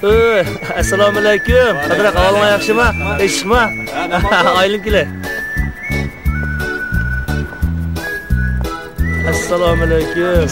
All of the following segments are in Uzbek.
Assalomu alaykum. Qadra ahvoling yaxshimi? Eshikmi? Ayling kele. Assalomu alaykum.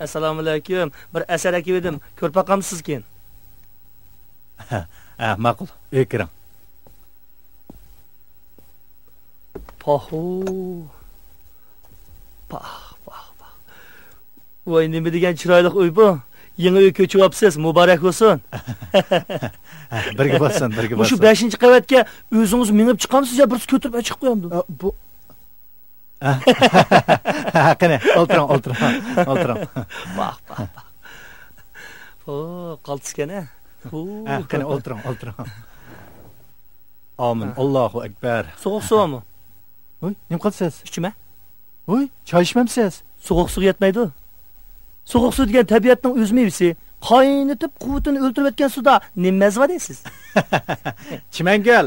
Assalomu alaykum. Bir asar akib edim. Ko'rib boqamsiz keyin. Ma'qul. Kiring. Pahu. Voy, nima degan chiroyli uy bu? Yangi uy ko'chib olibsiz. Muborak bo'lsin. Birga bo'lsin, birga bo'lsin. Shu 5-qavatga o'zingiz minib chiqamsiz yo birsiz ko'tirib chiqib qo'yamdi? Bu qani, o'tiring. Baq. Qaltiskana. Qani, o'tiring. Amin. Allohu akbar. So'q suvmi? Voy, nima qilsiz? Ichma. Voy, choy ichmamsiz? So'q suv yetmaydi. So'q suv degan tabiatning o'z mevasi. Qaynatib quvvatini o'ltirib o'tgan suvda nima mazva deysiz? Chimangul.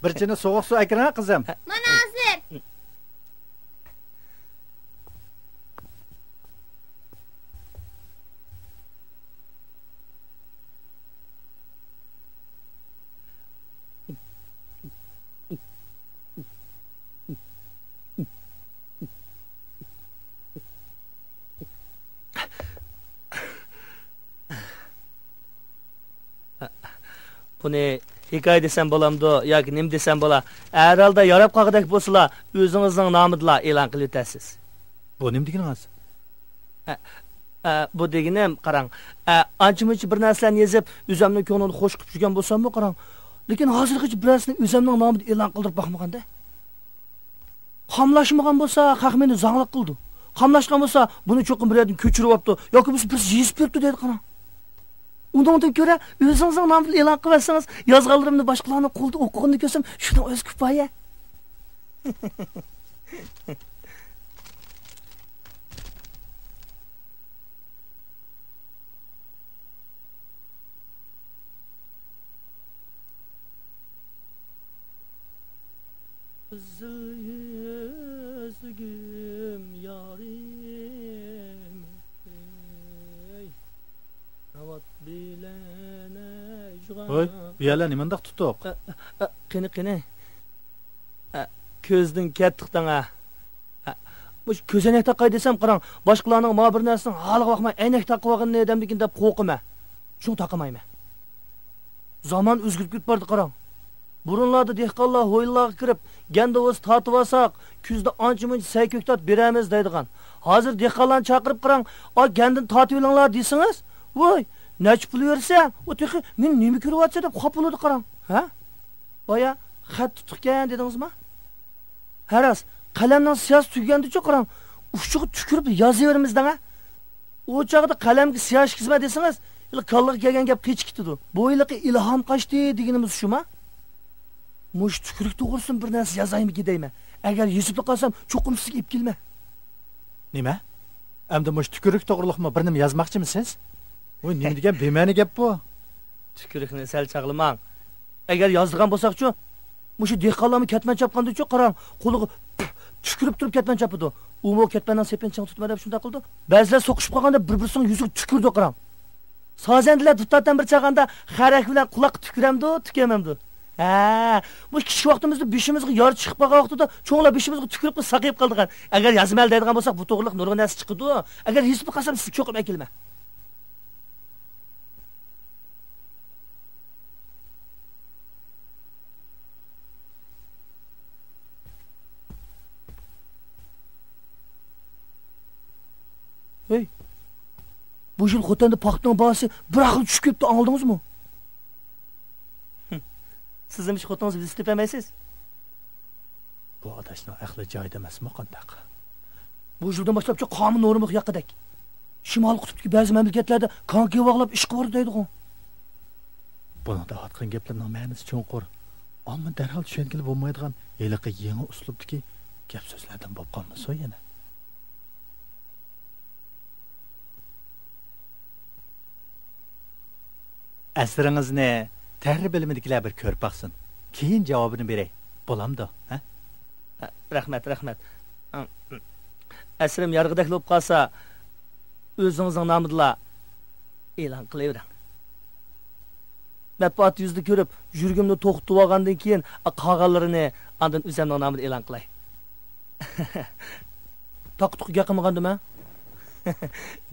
Bir chini so'q suv akirma qizim. Mana hozir. Buni hikoya desam bo'lamdi yoki nim desam bo'la. Herhalde yarab qolg'idek bo'lsa, o'zingizning nomidla e'lon qilib o'tasiz. Bu nima deganingiz? Bu deganim, qarang, ancha-muncha bir narsalarni yozib, o'zimning ko'nglini xush qilib turgan bo'lsam-ku, qarang. Lekin hozirgacha bir narsani o'zimning nomida e'lon qildirib boqmaganda. Qamlashmagan bo'lsa, haq meni zanglik qildi. Qamlashgan bo'lsa, buni cho'qim bir yerdan ko'chirib olibdi yoki biz bir yezib beribdi dedi, qarang. Undan ko'ra o'zingizning nomini e'lon qilsangiz, yozganlarimni boshqalarning qo'lda o'qig'ini ko'rsam, shuni o'z kifoya. Qizil yüzlüm yarim avat bilene jug'an. Voy, bu yerlar nimandaq tutuq? Qani. Ko'zning kattiqdan bu ko'zoynak taqay desam, qarang, boshqalarning ma bir narsaning holiga boqmay, aynak taqib olganini edamdikin deb qo'rqima. Shuni taqamayman. Zaman o'zgarib ketib bordi, qarang. Burunlarda dehqonlar hoyillarga kirib, gandovoz tatib olsak, kuzda ancha-muncha sayko'ktat beramiz deydigan. Hozir dehqonlarni chaqirib qarang, gandini tatib olinglar desingiz, voy, nech pul bersa, o texi men nima ko'ryapti deb xop bo'ladi, qarang. Ha? Boya xat tutgan dedingizmi? Haras, qalamdan siyos tugandicha qarang, uchiga tukirib yozaverimizdan. O çağda qalamga siyoh chizma desangiz, kallaga kelgan gap kech ketdi. Bu yiliqi ilhom qochdi deganimiz shumi? Mush tükürük to'g'risin bir narsa yozaymi deyman. Agar yozib qolsam, cho'qim sizga ip kelma. Nima? Endi mush tükürük to'g'riliqmi bir nima yozmoqchimisiz? Voy, nima degan bema'ni gap bu? Tükürükni sal chaqlamang. Agar yozdigan bo'lsak-chu, mushu dehqonlarni ketman chapqanda-chu, qarang, qo'liga tükürüp turib ketman chapidi. U mo ketmandan sepenchini tutma deb shunday qildi. Ba'zilar so'qishib qolganda bir-birisining yuziga tükürdü qarang. Sazandilar dutatdan bir chaqanda xarak bilan quloq tüküramdi, tükemamdi. Ha, bu kichik vaqtimizda beshimizga yor chiqib qolgan vaqtida cho'nglar beshimizga tükürib saqayib qoldigan. Agar yozmal deydigan bo'lsak, bu to'g'riliq nurg'un narsa chiqdi. Agar yozib qolsam, siz cho'qib kelma. Hey. Bu yil xotanda paxtning bahsi bir aql tushib ketdi, angladingizmi? Siz ham xotingizni biz tepamaysiz. Bu adashning aqli joyida emasmi qandaq? Bu yildan boshlabcha qonun norma yoqadak. Shimol qutbdagi ba'zi mamlakatlarda konga bog'lab ish qilib deydi-ku. Buningda aytgan gaplarning ma'nosi cho'nqur. Ammo darhol tushungan bo'lmaydigan yiliqi yangi uslubdagi gap so'zlardan bo'lib qolmasa yana. Asringizni tarix bilimidagilar bir ko'rib baqsin. Keyin javobini beray. Bo'lamdi, ha? Rahmat. Asrim yarg'idek bo'lib qolsa, o'zingizning nomingizla e'lon qilavering. Matbuot yuzda ko'rib, yurgimni to'xtatib olgandan keyin qolganlarini ondan o'zimning nomimni e'lon qilay. Taqtuq gaqimgandimi?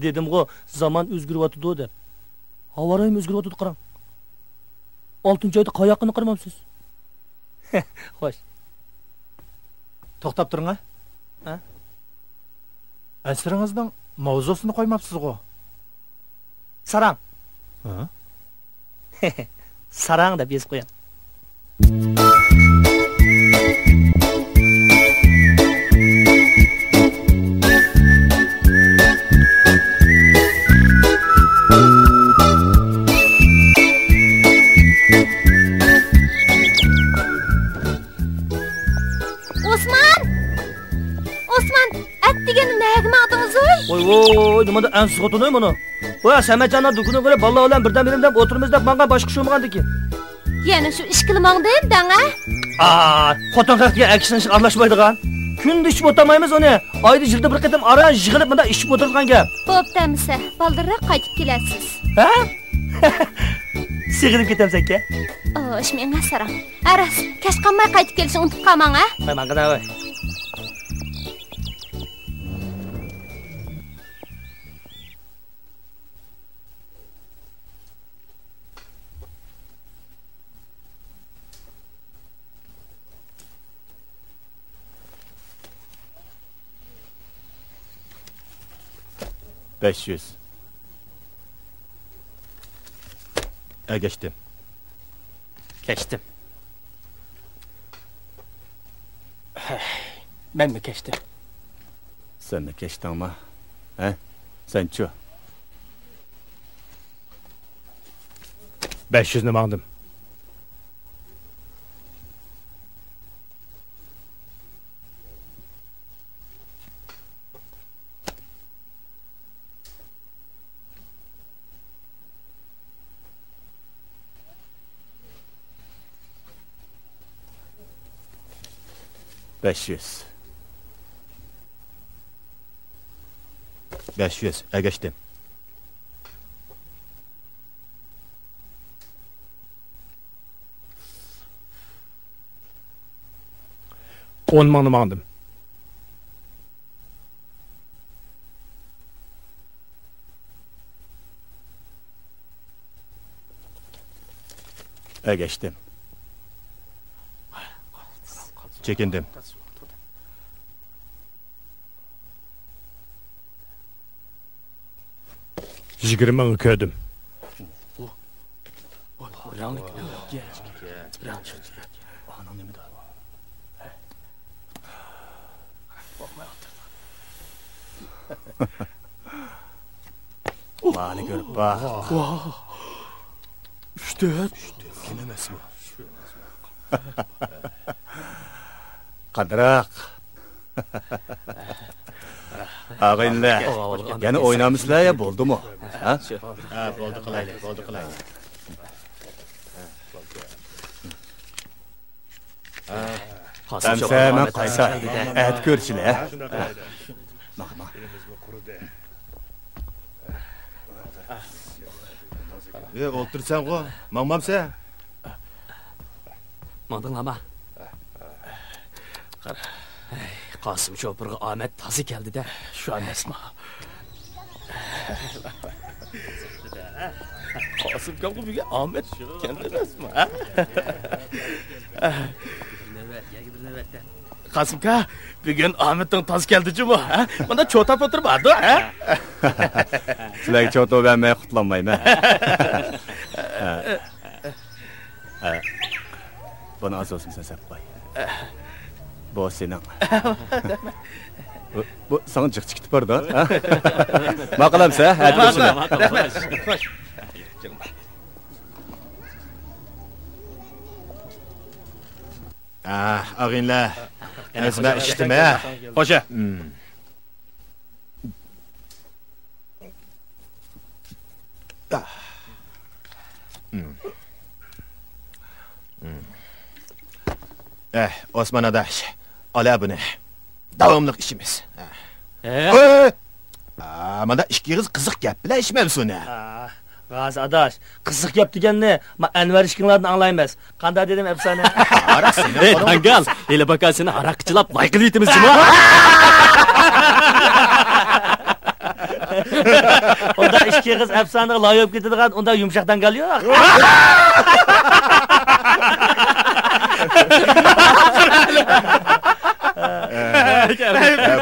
Dedim-ku, zamon o'zgaryapti deb. Havarayım o'zgaryapti qarang. 6-oyda qayoqni qirmamsiz? Xo'sh. To'xtab turing, ha? Asringizning mavzusini qo'ymabsiz-ku. Sarang. Ha? Sarang deb yozib qo'ying. Voy, nimada ansiz xotini mana? Voy, Samarqandda dukuni qilib, balla bilan birdan birim deb o'tirmiz deb menga boshqa shu bo'lgandiki. Yana shu ish qilmoqdim, danga? Xotin haqqiga akishni aralashmaydigan. Kunda ish o'tamaymiz uni. Oyda yilda bir qatam ara yig'ilib bunda ish o'tirgan gap. Bo'ptamisa, baldirroq qaytib kelasiz. Ha? Sig'ilib ketamsan-ka? Ish menga sara. Aras, kashqamay qaytib kelishni unutib qolmang, ha? Voy, menga da voy. Geçtim. Keçdim. Ben mi geçtim? Sen mi geçtin ama? He? Sen çö. 500'nü mandım. Beş yüz. Geçtim. On manı mandım. Geçtim. Çekindim. Jigirmanı ködüm. Mali görüp bak. Üçte. Kenemez mi? Kadırak. Ağayınlar. Yani oynamışlar ya, oldu mu? Ha? Oldu kılaylı. Tamsa hemen kaysa. Et görçüle. Bakma. O'tirsan qo'y, maqmamsa. Mandınlama. Qasım Chopurga Ahmet tazi keldi-de, shu emasmi? Qasım Chopurga Ahmet keldi emasmi? Qasım ka, bugun Ahmetning tazi keldi-chi-mi? Bunda cho'tap o'tirmadi, ha? Sizlarga cho'tap bermay qutlanmayman. Buni asosini sasab qo'y. Bu sening. Bu sana jiq chiqib bordi, ha? Maqalamsa, aytmoqchi. Xo'sh. Ağinlar. O'zimga ishdimi? Xo'sh. Osman adaş. Ala buni. Davomli ishimiz. Mana ikki qiziq gap bilan ish mavzuni. G'azi adash, qiziq gap deganni, men Anvar ishkinglardan anglaymiz. Qanday dedim afsona? Ey tangal, hele bakasini haraqchilab layqilib yetimizmi? Onda ikki qiz afsonaga loyiq ketadigan, onda yumshoq tangal yo'q.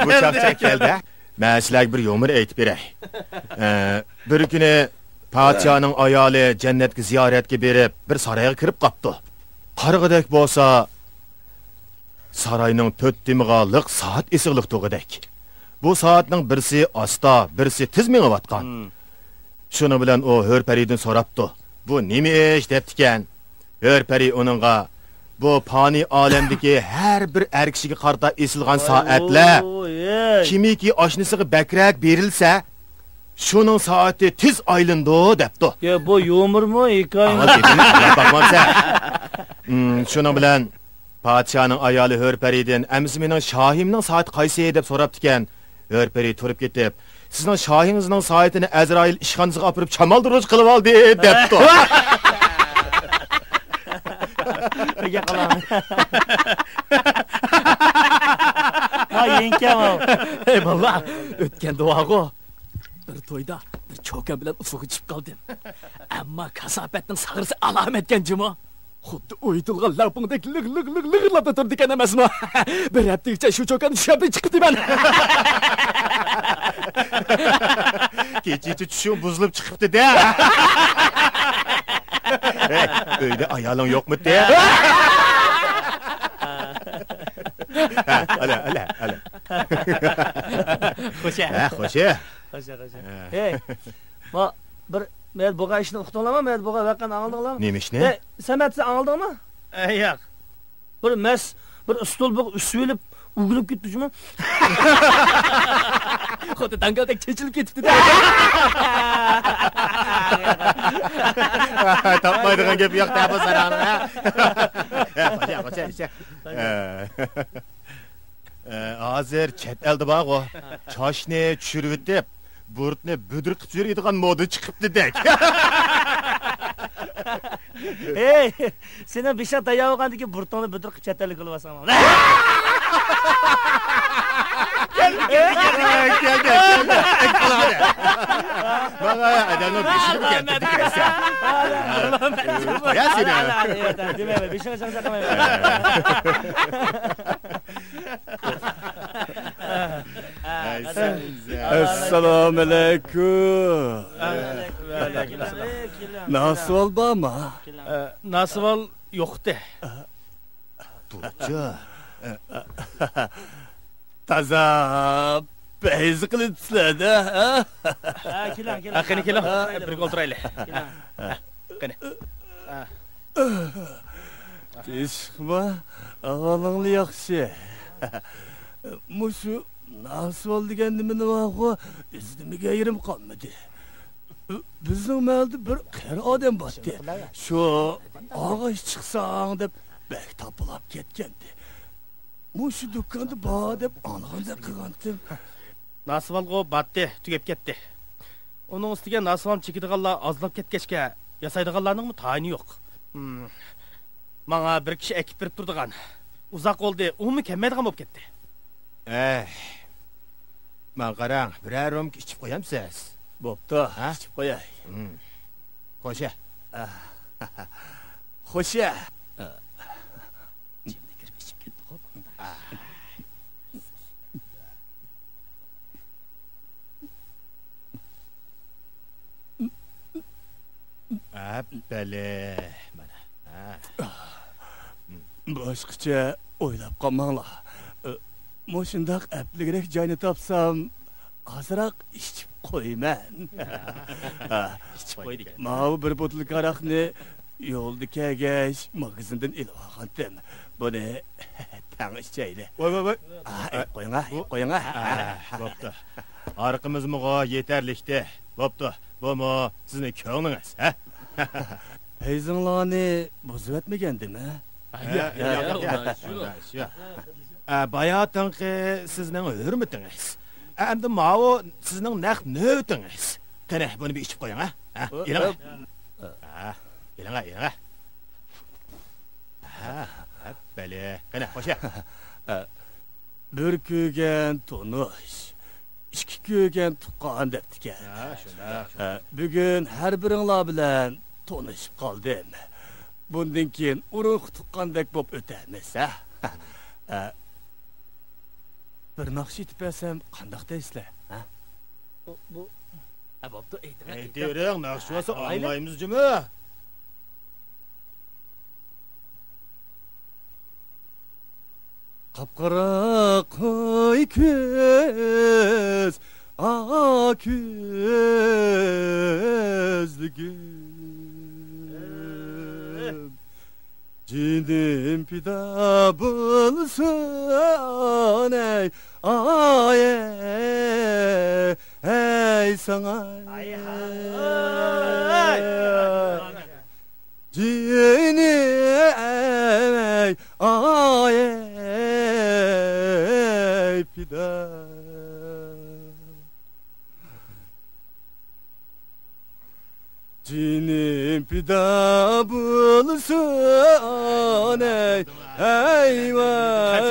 Bu chaqchaq keldi. Men sizlarga bir yo'mir aytib beray. Bir kuni Padişahın ayoli jannatga ziyoratga berib, bir saroyga kirib qopdi. Qarg'idek bo'lsa, saroyning 4 timig'aliq soat esiqliq to'g'idek. Bu soatning birsi asta, birsi tiz mengayotgan. Shuni bilan o Hörparidan so'rabdi. Bu nima ish debdikan? Hörpari uningga bu fani olamdagi har bir er kishiga qarta esilgan soatlar kimiki oshnisiga bakrak berilsa, şunun saati tiz aylındı depti. Ya bu yumur mu hikaye? Bakmamsa. Şunun bilen Padişahın ayoli Hörparidan "Emsi mening shohimning saati qaysi?" deb so'rabdikan. Hörpari turib ketib, "Sizning shohingizning soatini Azroil ishxonasiga olib chamaldiruj qilib oldi" debdi. Nega qalaman? Ha, yengam. Ey balla, o'tgan duogo. Bir to'yda bir cho'kan bilan usuga chiqib qoldim. Ammo kasofatning sag'risi alomatgan jimo. Xuddi o'ytilgan lapingdek lig-lig-lig-lig'lab turdi ekan emasmi? Bir haftacha shu cho'kan tushib chiqibdiman. Kecha tushum buzilib chiqibdi-da. Uyda ayoling yo'qmi de? Ala. Xo'sh. Xo'sh. Hey, ma bir men buga ishni uqdinglarmi? Men buga vaqani angladinglarmi? Nima ishni? Samatni angladingmi? Yo'q. Bir mas, bir stol bu usvilib, ugilib ketdimi? Xuddi dangaldek chechilib ketibdi-da. Tapmaydigan gap yo'q-da bu sarani, ha. Xo'sh. Hozir chet elda bor-ku. Choshni tushirib o'tib, burtni budur qilib yuradigan moda chiqibdi-dek. Hey, seni besha tayog'andagi burtoni budur qilib chatalik qilyapsan. Gel. Bana adamın peşini getirdi kaysa. Ya seni. Dememe, peşine çakamayım. Assalomu alaykum. Nasıl oldu ama? Nasıl ol yo'qdi. Turca. Taza Beyzi qilibsizlar-da, ha? Keling. Qani keling, birga o'tiraylik. Qani. Teshikma, ahvolingni yaxshi. Mushu nasol degan nimani vaqo izdimiga yerim qolmadi. Bizning malda bir qir odam botdi. Shu og'ish chiqsang deb bek topilib ketgandi. Mushu do'konda bor deb anig'anda qilgandim. Nasvalgo batdi, tugab ketdi. Onun ustiga nasval chekidiganlar azlab ketgachga yasaydiganlarning tayini yo'q. Manga bir kishi ekib berib turdigan. Uzoq bo'ldi, u mukammalgan bo'lib ketdi. Men qarang, birer rom ichib qo'yamsiz. Bo'pti, ichib qo'yay. Qo'sha. Xo'sha. Bale, mana. Boshqacha o'ylab qolmanglar. Mo'shundaq apligrak joyni topsam, azroq ichib qo'yman. Ichib qo'ydik. Mana bir botul aroqni yo'lda kelgach magazindan ilib olgandim. Buni tang ichayli. Voy. Qo'ying. Bo'pti. Arqimizmi yetarlikdi. Bo'pti. Bo'mo sizning ko'nglingiz, ha? Hayzinglarni buzib etmagandimi? Shu. Bayatanqi sizning hurmatingiz. Endi mavo sizning naq navbatingiz. Qani buni bir ichib qo'ying, ha? Ilang. Ilang. Bale. Qani, qo'sha. Bir kuygan to'nish, ikki kuygan tuqqan debdikan. Shunda. Bugun har biringlar bilan tanishib qoldim. Bundan keyin urug' tuqqandek bo'lib o'tamiz, ha? Bir naqsh etib bersam, qandoq deysizlar, ha? Bu bo'pti, ayting. Aytering, naqshvasi olmaymiz jimi? Qapqara qo'y ko'z, ko'zligim. Jinim pida bulsun ey sana. Jinim pida. Jinim pida bulsun eyvah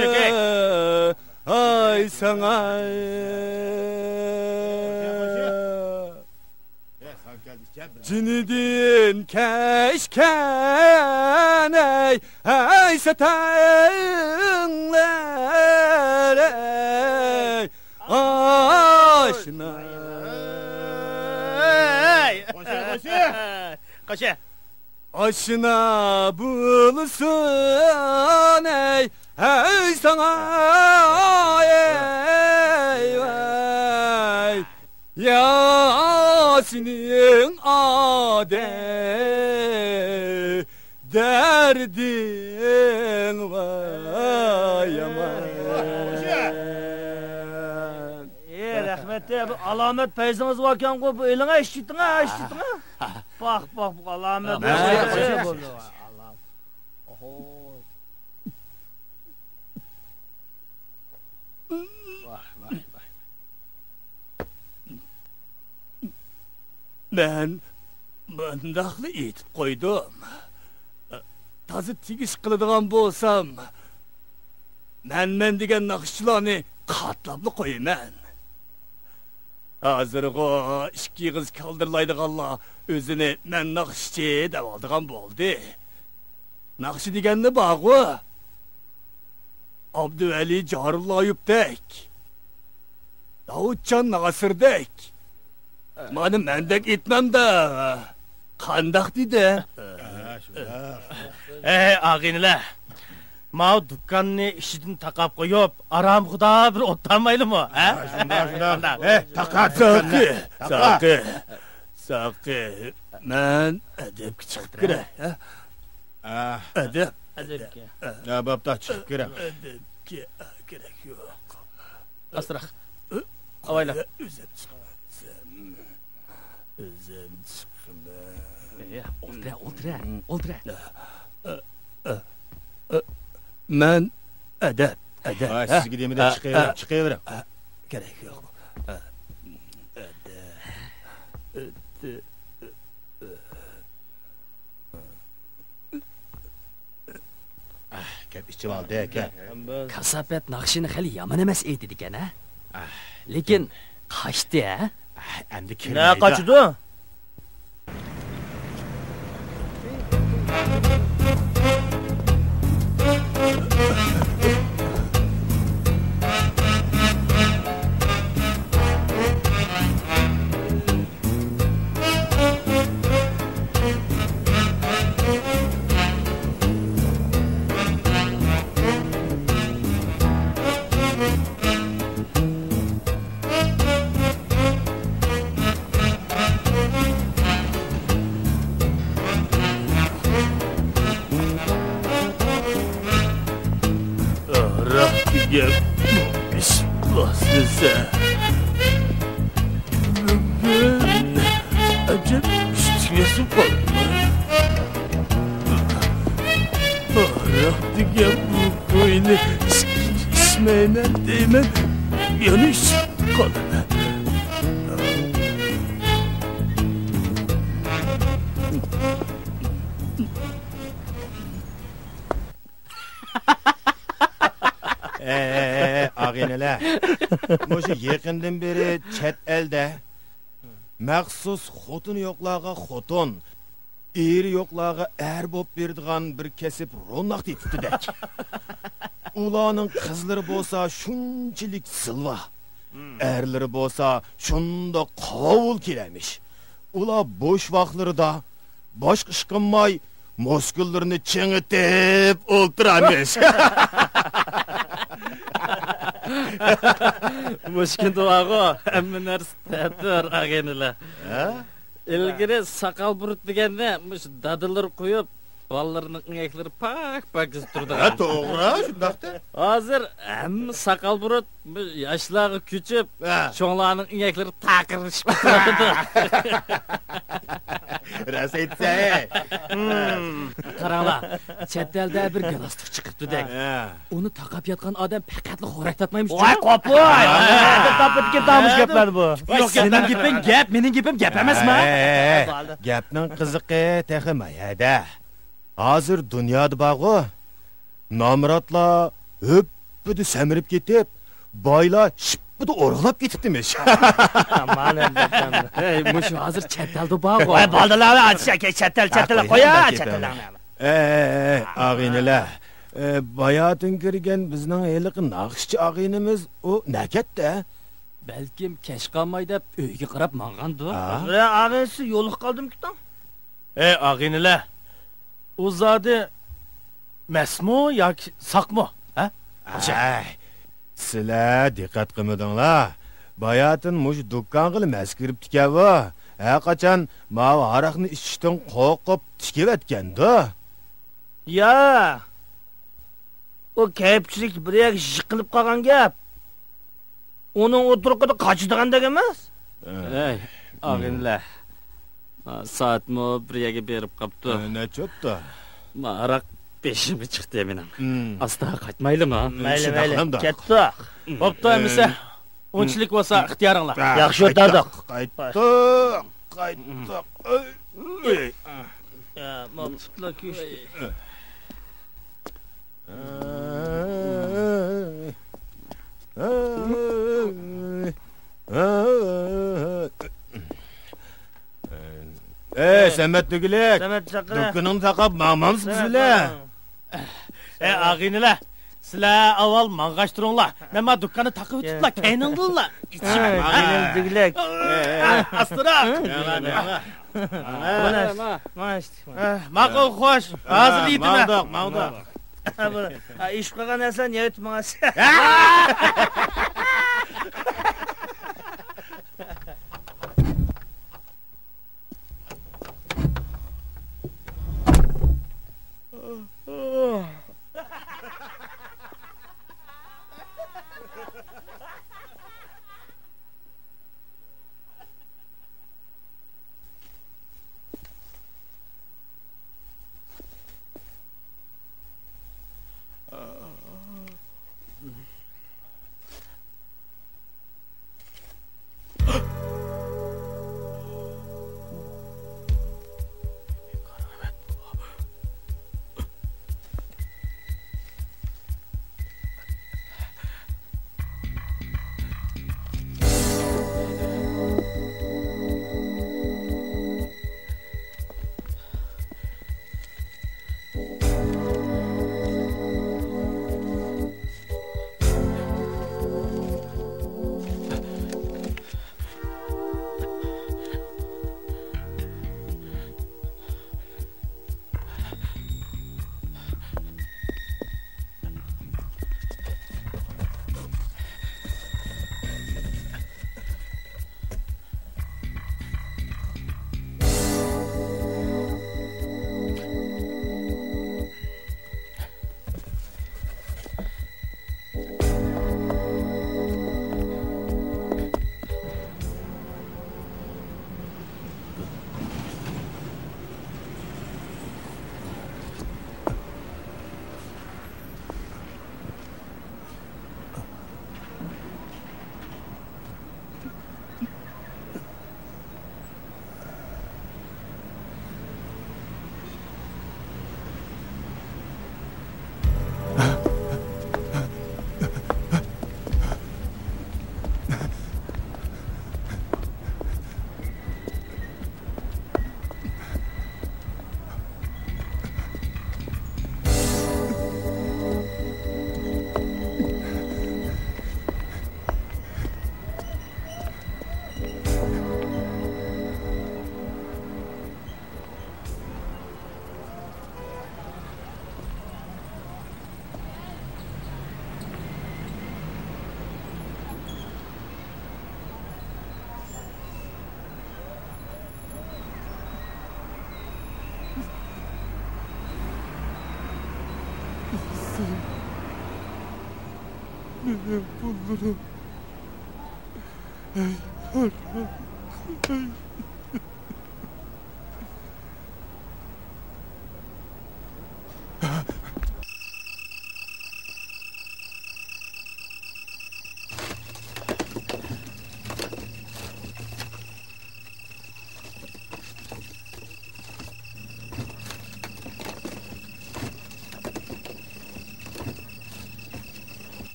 ay sana. Cinidin keşken ey satayınlar ey aşina. Qo'sha. Aşina bulsun ey sana ey Yasin'in ade derdin vay aman. Rahmet bu alamet peyziniz varken bu eline eşittin ha. Bak bu alamet. Allah. Oho. Vay. Ben daqlı etib qo'ydim. Tazı tegish qiladigan bo'lsam, men degan naqshlarni qatlabli qo'yaman. Hozirgi ikki qiz kaldirlaydiganlar o'zini men naqshchi deb oldigan bo'ldi. Naqshi deganni bog'i Abduvali Jarullayevdek, Davudjon Nasirdek. Mana mendek etmem-da. Qandaq dedi? Ağiniler. Mao dükkanını işidin takap koyup, aramıqda bir otlanmaylı mı? Şunda. Takat. Saqi. Men edep çıkıp kire. Edep. Ya babda çıkıp girem. Edepki gerek yok. Astırak. Avayla. Özüm çıkma. Oltre. Men edep. Ay siz gideyim de çıkıyorum. Gerek yok. Gap içim aldı eke. Kasabet nakşini hali yaman emas edi diken ha. Lekin kaçtı ha. Endi kim? Ne kaçıdı? Gel. Bismillahirrahmanirrahim. Acep iştiyesi var. Rahdi gel bu koyunu ismeyle değmen yanış kalın. Ağineler. Moşu yakından beri chet elde məxsus xotun yoqlağa xotun, eri yoqlağa er bop berdiğan bir kesip ronaq teptidek. Ulanın qızları bolsa şunçilik silva, erleri bolsa şunda qavul kilemiş. Ula boş vaqtlarida boş qışqınmay muskullarını çiğitip olturamış. Müşkin duağı emmi nersi tədir ağenile. İlgiri sakal burut degende müş dadılır koyup ballarının inekleri pak durdu. Doğru, şundaqda. Hazır emmi sakal burut yaşlağı küçüp çoğlarının inekleri takırışıp durdu. Ras etse. Qarala, chet elde bir galastik çıkıptı dek. Onu takap yatkan adam pekatlı xoraktatmaymış. Vay kapı! Tapıt ki tamış gepler bu. Yok senin gipin gep, menin gipim gep emas mı? Gapning qiziqi texmayada. Hazır dünyada bağı namratla höppüdü semirip ketip, bayla şıppıdı oralap ketipdimiş. Aman elbettem. Hey, muşu hazır chet elde bağı. Vay baldaları açacak, çetel koya çetel. Ağineler. Bayatın kirgen bizning eliqi naqşçı ağinimiz o naketde. Belkim keş kalmay dep öyge qarab manğandı. Bre ağası yoluq kaldım ki tam. Ağinile. O zade mesmu ya sakmu? Ha? Sizlar diqqat qilmadinglar. Bayatın muş dukkan qilib maskirib tikavi. Qachon mavi araqni ichishdan qo'rqib tikavetganda. Ya. O kepçilik bir yak yıkılıp kalgan gap. Onun oturuqda kaçıdığan dek emas. Hey, ağinle. Saat mı bir yege berip kaptı. Ne çöptü? Araq peşimi çıktı eminim. Asla kaçmaylı mı? Mayli, ketdi. Bopta emise. Onçilik olsa ixtiyaringlar. Yaxşı o'tadik. Qaytdik. Ya, maqsudlar köştü. Samet Dügülek. Samet çakıra. Dükkanını takap mağmamsın sizler. Ağinile. Sizlar avval manğaştırınlar. Mema dükkanı takıp tutla, keynindinlar. Ağinem Dügülek. Astıra. Maşt. Maqul xoş. Hazır deydim. Mağdaq. ish qilgan narsa ne aytmas.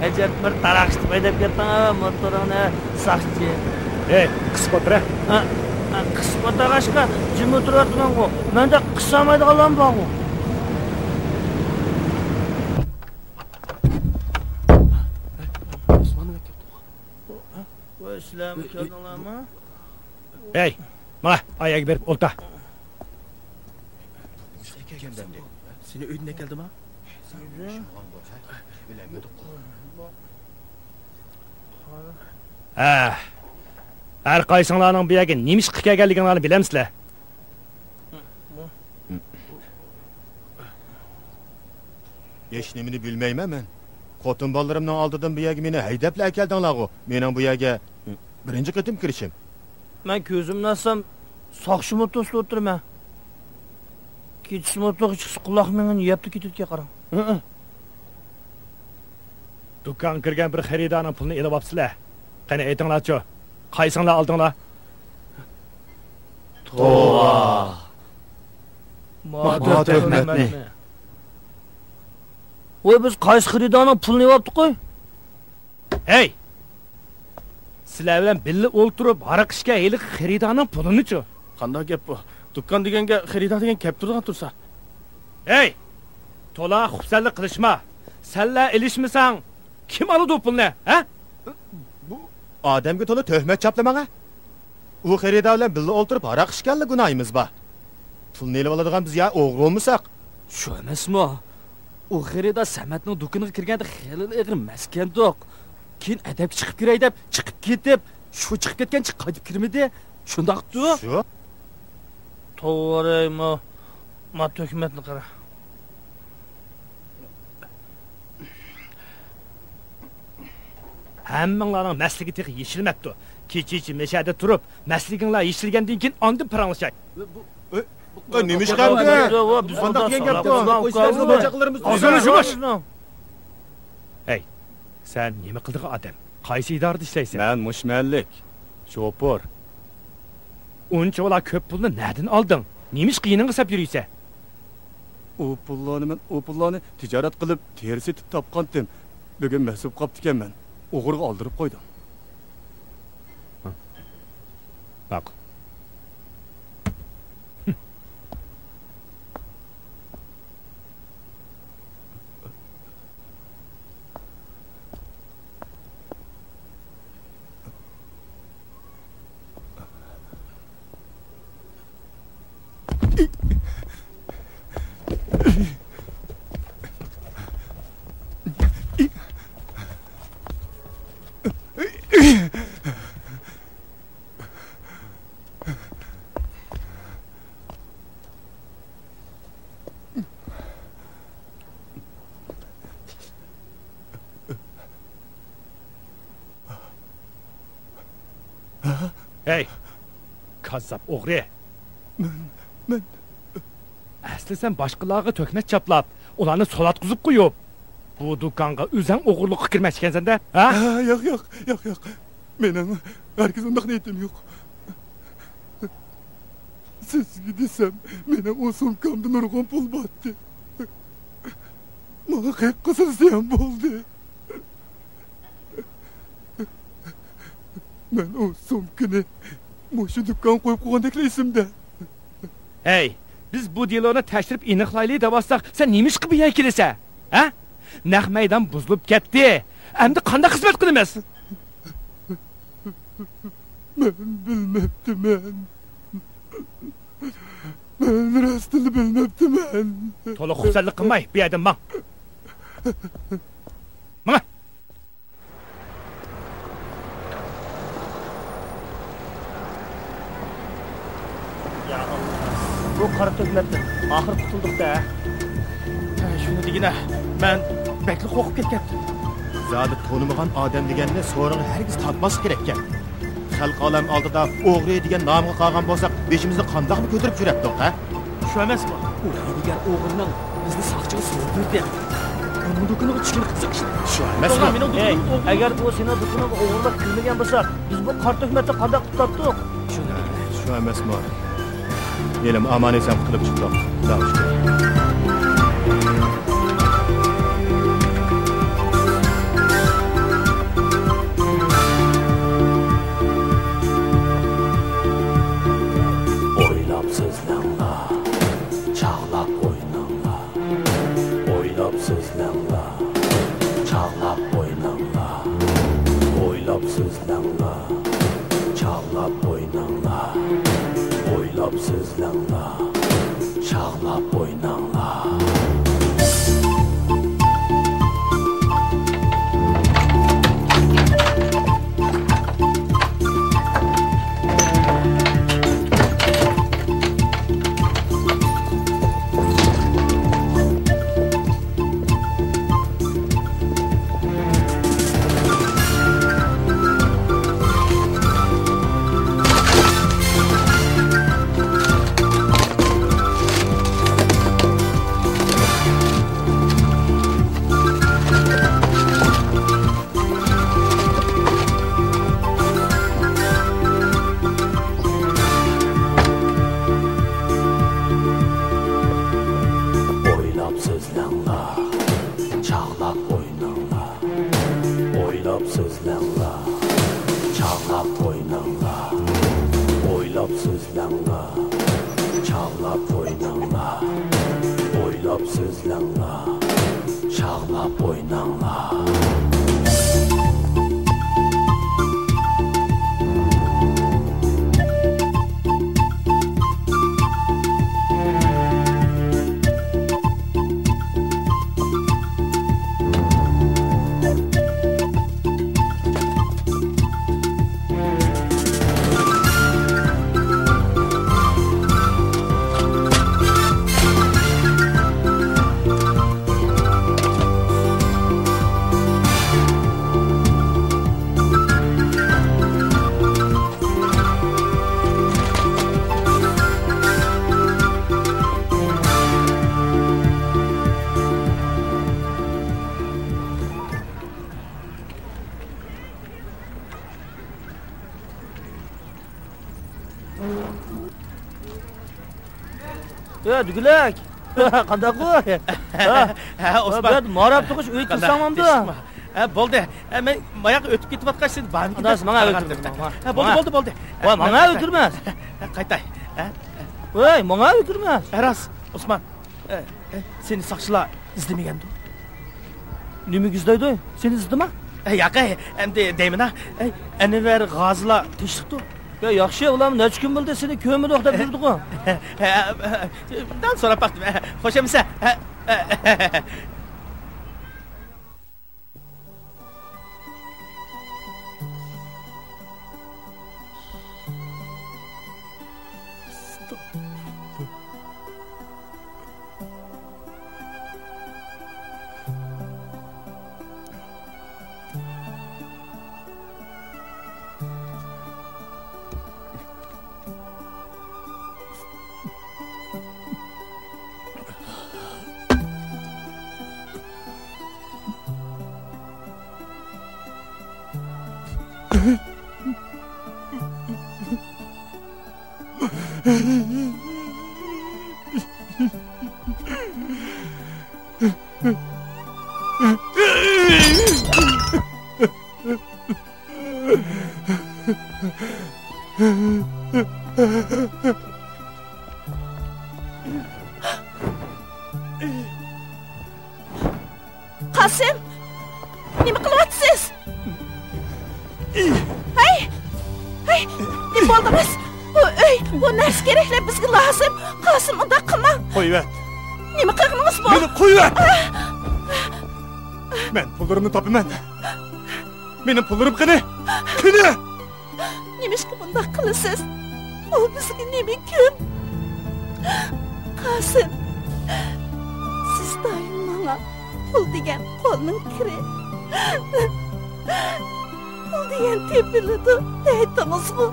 Acayip bir taraqishni paydab ketding, motorini saqchi. Qisib o'tir. Qisib o'tirashqa jim o'tiryapman-ku. Menda qissamaydiganlar bormi? Voy, sizlarmi keldinglarmi? Mana ayaga berib o'lta. Seni uydan keldimi? Har qaysinglarning bu yerga nima ish qilib kelganligingizni bilamsizlar? Hech nimani bilmayman men. Xotin bolarimning oldidan bu yerga meni haydablar keldinglar-ku. Mening bu yerga birinchi qatim kirishim. Men ko'zimni ochsam, soqchi motosida o'tirman. Ketishim o'rtoq chiqsa quloq meni yeyapti ketayotgan qarang. Do'kon kirgan bir xaridorning pulini elib olibsizlar. Qani aytinglar-chi, qaysinglar oldinglar? Tova. Tuhmatni. Voy biz qaysi xaridorning pulini yeyapti qo'y? Hey! Sizlar bilan birga o'ltirib, haraq ishga hali xaridorning pulini-chi? Qanday gap bu? Do'kon deganga xaridor degan gap tursa. Hey! To'la xufsalik qilishma. Senlar ilishmisang, kim oladi pulni, ha? Bu odamga to'la tuhmat chaplamanga. U xaridor bilan birga o'ltirib haraq ishganlik gunohimiz bor. Pulni elib oladigan biz ya o'g'ri bo'lmasak, Shu emasmi? U xaridor Samatning do'koniga kirganda xeyli ig'ir maskandoq. Keyin adab chiqib kiray deb chiqib ketib, shu chiqib ketgancha qaytib kirmadi. Shundaqdi. shu To'g'ri, ma tuhmatni qara. Hammanglarning masligi teq yeshilmabdi. Kechichi meshada turib, masliginglar yeshilgandan keyin onda paranglashak. nima ish qildi? Biz Qanday degan gap bu? O'zini shumash. Hey, sen nima qilding odam? Qaysi idorada ishlaysan? Men mushmallik. Chopor. Uncha ular ko'p pulni nerdan olding? Nima ish qiyiningga sap yuriysan? U pullarni tijorat qilib, terisi etib topqandim. Bugun mas'ul qopti ekanman. O'g'riga oldirib qo'ydim. Bak. Hey, kazzap o'g'ri. Men Asli sen boshqalarga to'kmat chaplab, ularni solatqizib qo'yib, bu do'konga o'zing o'g'irlikqa kirmoqchikansan-da, ha? yo'q. Mening herkes undaq niyetim yo'q. Sizga desam, mening o sumkamda nurg'un pul botdi. Mana qilib qilsa ham bo'ldi. Men o sumkani mushu do'kon qo'yib qo'ygandek esimda. Hey, biz bu deloni tashrif aniqlaylik deb olsak, sen nima ish qilib buyoqqa kelasan? Ha? Naq maydon buzilib ketdi. Endi qanday xizmat qilamiz? Men bilmabdiman. Men rostini bilmabdiman. To'liq xursandlik qilmay, bu yerdan mang. Mana. Bu qora tuhmatni oxir qutuldik-da. Shuni degina, men bekli qo'rqib ketdim. Zodi tanımagan odam deganni so'rig'i hargiz topmas kerak ekan. Xalq olam oldida o'g'ri degan nomga qolgan bo'lsak, beshimizni qandoqmi ko'tarib yuribdik, ha? Shu emasmi? U degan o'g'rining bizni saqchiga so'rdirdi. Uning do'koniga tushgan qiziq ish. Shu emasmi? Hey, agar bu seni do'koniga o'g'irlab kirmagan bo'lsa, biz bu qora tuhmatni qanday qutuldik? Shu emasmi? Yelim aman esan qutulib chiqdik. Davishdi. Oylab sözlanglar, çağlab oynanglar. Oylab sözlanglar, çağlab oynanglar. Oylab sözlanglar, çağlab oynanglar. Ya Dügülek. Qanday qo'y? Ha, Osman. Ben marab tuğuş uy qilsamamdı. Ha, bo'ldi. Men mayoq o'tib ketayotgan barmi? Adas, menga o'tirdi. Ha, bo'ldi. Voy, menga o'tirmas. Qaytay. Voy, menga o'tirmas. Aras, Osman. Seni saqchilar izlamagandu. Nima izlaydi? Seni izdima? Yo'q, endi deyman-a. Anvar g'ozlar teshdiqdi. Ya yaxshi, ular necha kun bo'ldi seni ko'mir deb yurdi-ku. Dan so'rab baqdim. Xo'shamisa? Qasim, nima qilyapsiz? Hey, nima bo'ldi biz? Bu narsa keraklar bizga lozim. Qasim, unda qilma. Qo'yvat. Nima qilganimiz bor? Meni qo'yvat. Men pullarimni topaman. Mening pullarim qani? Qani? Nimishqa bunday qilasiz? U bizga nima kun? Qasim, siz doim menga pul degan qo'lning kiri. Pul degan tepiladi, aytdingizmi?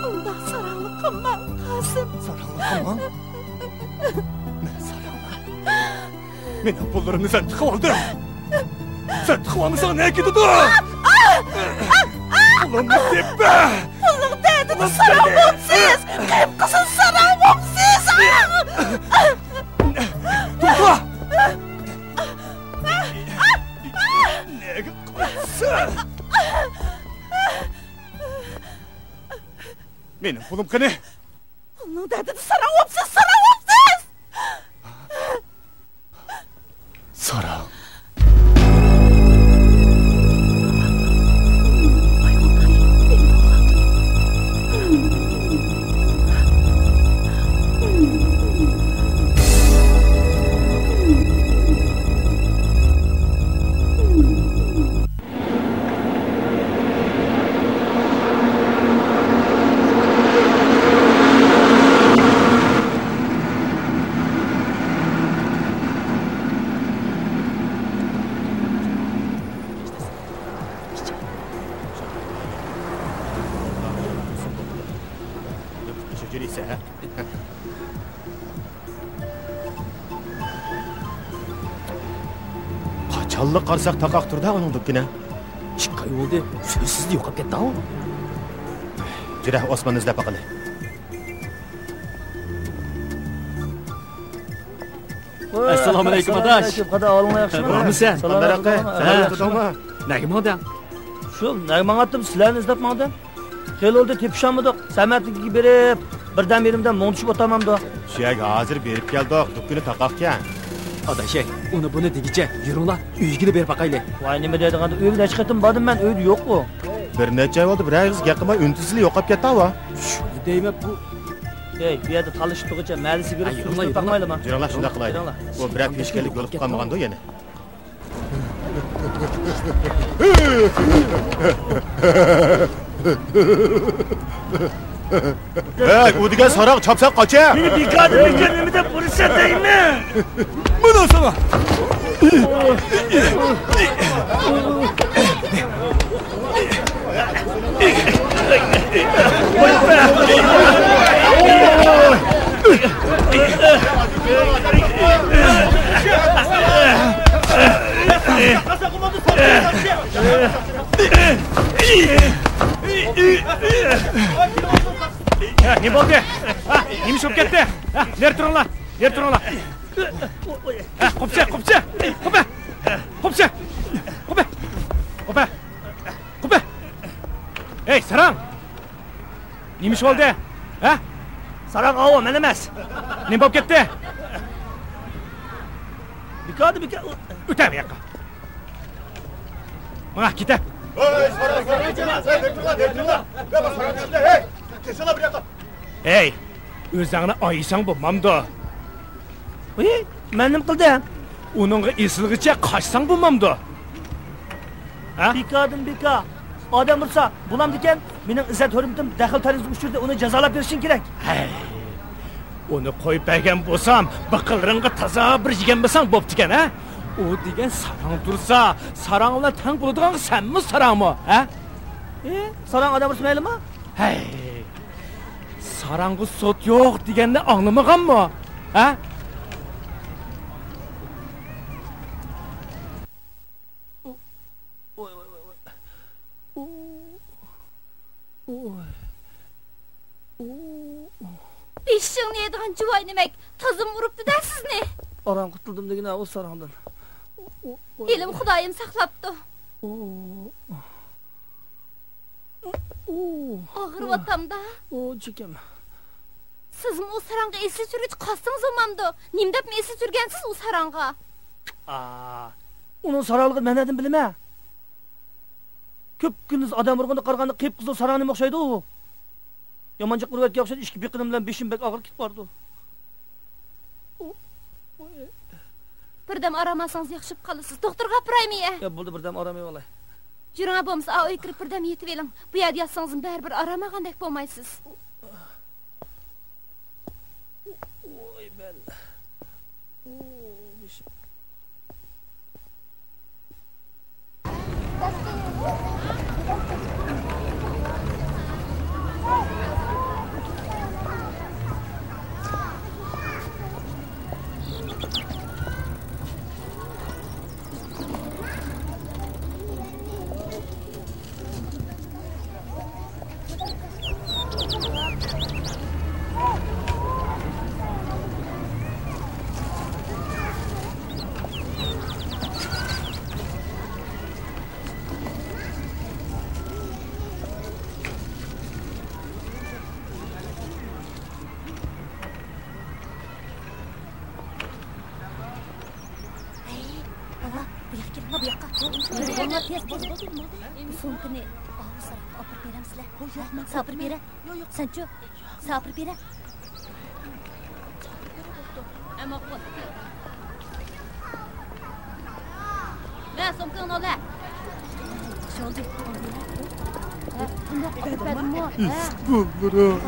Undoq saranglik qilmang, Qasim. Saranglik qilmang? Men saranglik. Mening pullarimni sen tiqib olding. Sen tiqib olmasang ne ketadi? Pulimni teppa. Pulning dadini sarang bo'lsiz. Qilib qizil sarang bo'lsiz. To'xta! Nega qo'ysan? Mening pulim qani? Pulning dadini sarang bo'lsiz, sarang bo'lsiz. Sarang. Qachonliq qarsak taqaq turdi uning do'kkina. 2 oy bo'ldi. So'zsiz yo'qolib ketdi-ku. Jira Osmonni izlab baqili. Assalomu alaykum adash. Qada oling yaxshimi? Bormisan? Qandaqa? Sen tutdingmi? Nega mangdan? Shu nega mangatdim sizlarni izlab mandim. Xeyli oldi tepishamidik. Samatligiga berib, birdan berimdan mo'ntishib o'tamamdi. Suyag hozir berib keldik. Dukkini taqaqkan. Adash, uni buni degicha yuringlar, uyga berib baqayli. Voy nima deydiganda uyga necha qatim bordim men, uyda yo'q-ku. Bir necha bo'ldi, bir og'iz gapimay untizli yo'qolib ketdi-a. Shuni deyman bu. Ey, bu yerda talishib-turguncha ma'lisi berib surishtirib taqmaylimi? Jiringlar shunday qilaylik. Bu bir peshkalik bo'lib qolmaganda yana. Hey, u degan so'roq chopsa qocha. Meni bekorni deb ko'rsataymi? Mana sana. Ne bo'ldi? Nima bo'lib ketdi? Ner turinglar. Ner turinglar. Qopcha. Qo'pa. Ey, Sarang. Nima bo'ldi? Ha? Sarang avo, men emas. Nima bo'lib ketdi? Bika. O'tami yoqqa. Mana keta. Hey, o'zingni oyisang bo'lmamdi. Voy, men nima qildim? Uningga esilgicha qochsang bo'lmamdi. Ha? Bika. Odam bo'lsa, bulam degan, mening izzat hurmatim daxl tarizim uchirdi, uni jazolab berishing kerak. Hey. Uni qo'yib bergan bo'lsam, biqilringga toza bir yegan bo'lsang bo'pti-kan, ha? U degan sarang tursa, sarang bilan tang bo'ladigan senmi sarangmi, ha? Sarang odam bo'lsa maylimi? Hey. Sarangga sot yo'q deganni anglamaganmi? Ha? Beshing neydigan juvoy demek, tazım uruptu da sizni. Aram qutuldim degina o sarangdan. Elim Xudoyim saqlabdi. Ağır vatamda. Çekem. Siz o saranga esli sürgüç qastınız olmamdı. Nimdep mi esli sürgensiz o saranga? Onun saralığını men edim bilme. Köp gündüz adam urganda qarganda qeyip qızıl sarangı nima o'xshaydi o. Yamanca qurbatga o'xshaydi, ishki biqinim bilan beshim bek og'ir ketib bordi. Birdam aramasanız yaxshib qolasiz. Doktorga apiraymi? Ya bo'ldi, birdam aramay olay. Juringa bo'lmasa, oy kirib birdam yetib eling. Bu yerda yotsangiz baribir aramagandek bo'lmaysiz. Oy ben. Beshim. So'nkini og'izlarga opirib beramsizlar. Yo'q, sabr bera. Yo'q. Sancho, sabr bera. Ammo qo'l. Men so'mkini ola. Sho'ldi. Bunda opirib berdim-mi? Bismillah.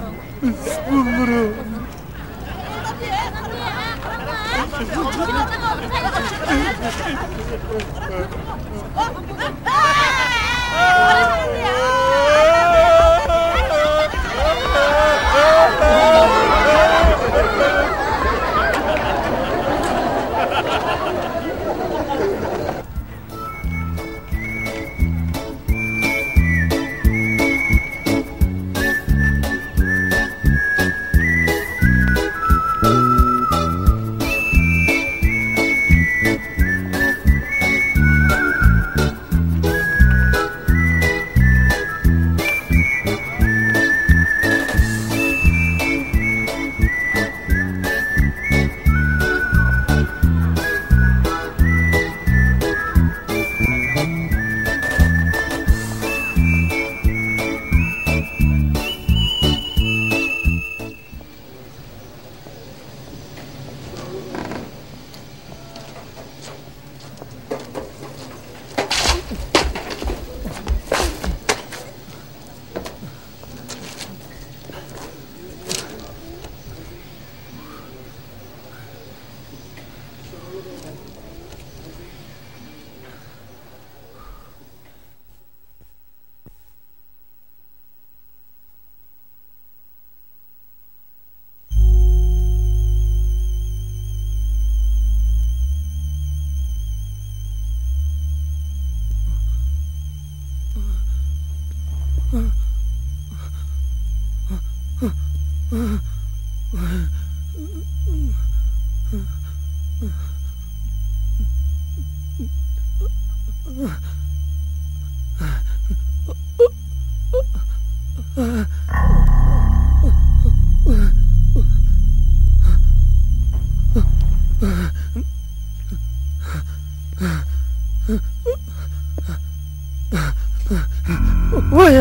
Oy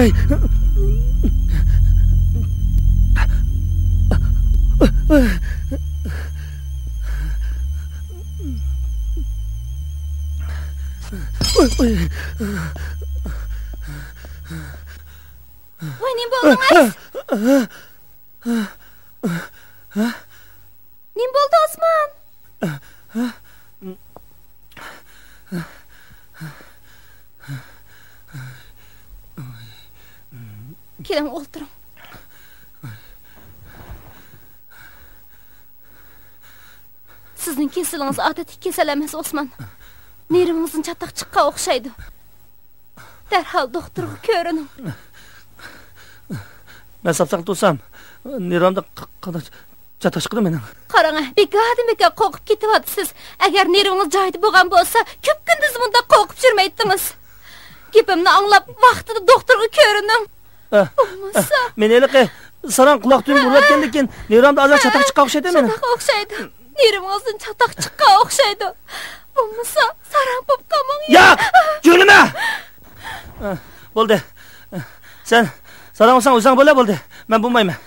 oy. Voy nim bo'ldingiz? Nim bo'ldi Osmon? Keling o'tiring. Sizning kasalingiz odatiy kasal emas, Osmon. Nervingizning chataq chiqqan o'xshaydi. Darhol doktorga ko'rining. Men sapsaq tursam, nervimda qanday chataq chiqdi mening. Qarang, bekadimga qo'rqib ketyapsiz. Agar nervingiz joyida bo'lgan bo'lsa, ko'p kunduz bunda qo'rqib yurmaydingiz. Gapimni anglab, vaqtida doktorga ko'rining. Bo'lmasa, Men eliqi saran quloq tuyim urayotgan lekin nervimda azal chataq chiqqan o'xshaydi mening. Chataq o'xshaydi. Nervingizning chataq chiqqan o'xshaydi. Bo'lmasa, saran bo'p qolmang. Yo'q, jo'nima. Bo'ldi. Sen saran olsang o'zing bo'la bo'ldi. Men bo'lmayman.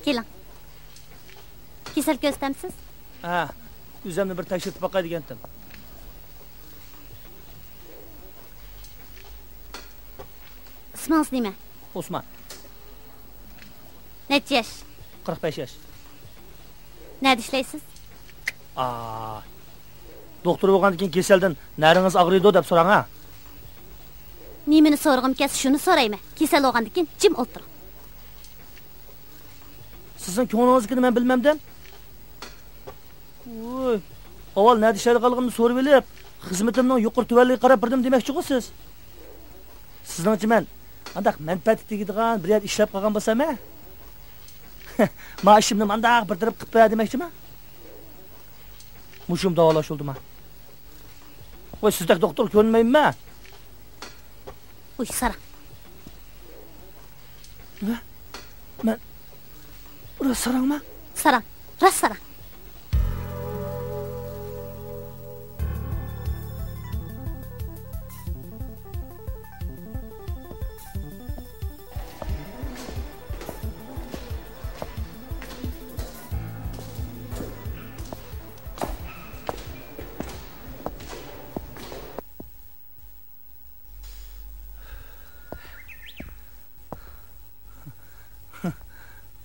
Keling. Kesal ko'rstamsiz? Ha, o'zimni bir tekshirib boqay degandim. Ismingiz nima? Osmon. Necha yosh? 45 yosh. Nerede ishlaysiz? Doktor bo'lgandan keyin kasaldan naringiz og'riydi deb so'rang ha. Nimani so'rag'im kelsa shuni so'rayman. Kasal bo'lgandan keyin jim o'tiring. Sizning ko'nglingizni men bilmamdan. Voy. Avval nerede ishlaydiganligimni so'rab elib, xizmatimning yuqori tuvanligiga qarab birdim demoqchi-ku siz. Sizningcha men andaq manfaat tegadigan bir yer ishlab qolgan bo'lsam-a? Ma ishimni mandaq bir taraf qilib qo'ya demoqchimi? Mushum davolash oldimi? Voy, sizdek doktor ko'nmayman. Uy, Sara. Men Ras sarangma? Sarang, ras sarang.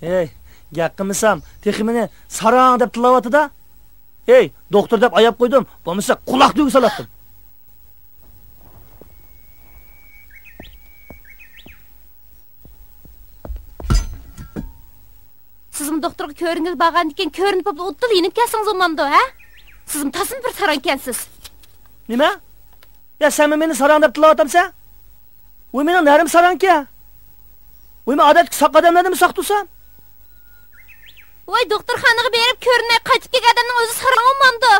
Ey, gaqqimisam, teximini sarang deb tilovatida. Ey, doktor deb ayab qo'ydim, bo'lmasa quloq tugi salatdim. Sizim doktorga ko'rinib borgandan keyin ko'rinib bo'lib o'tdil yenib kelsangiz bo'lmamdi, ha? Sizim tasmin bir sarang ekansiz. Nima? Ya sen meni sarang deb tilovatamsan? Voy, mening narim sarang-ku. Voy, men odat saq odamlarni saq tursam? Voy, doktorxonaga berib ko'rinmay qaytib kelgan odamning o'zi sarang bo'lmamdi.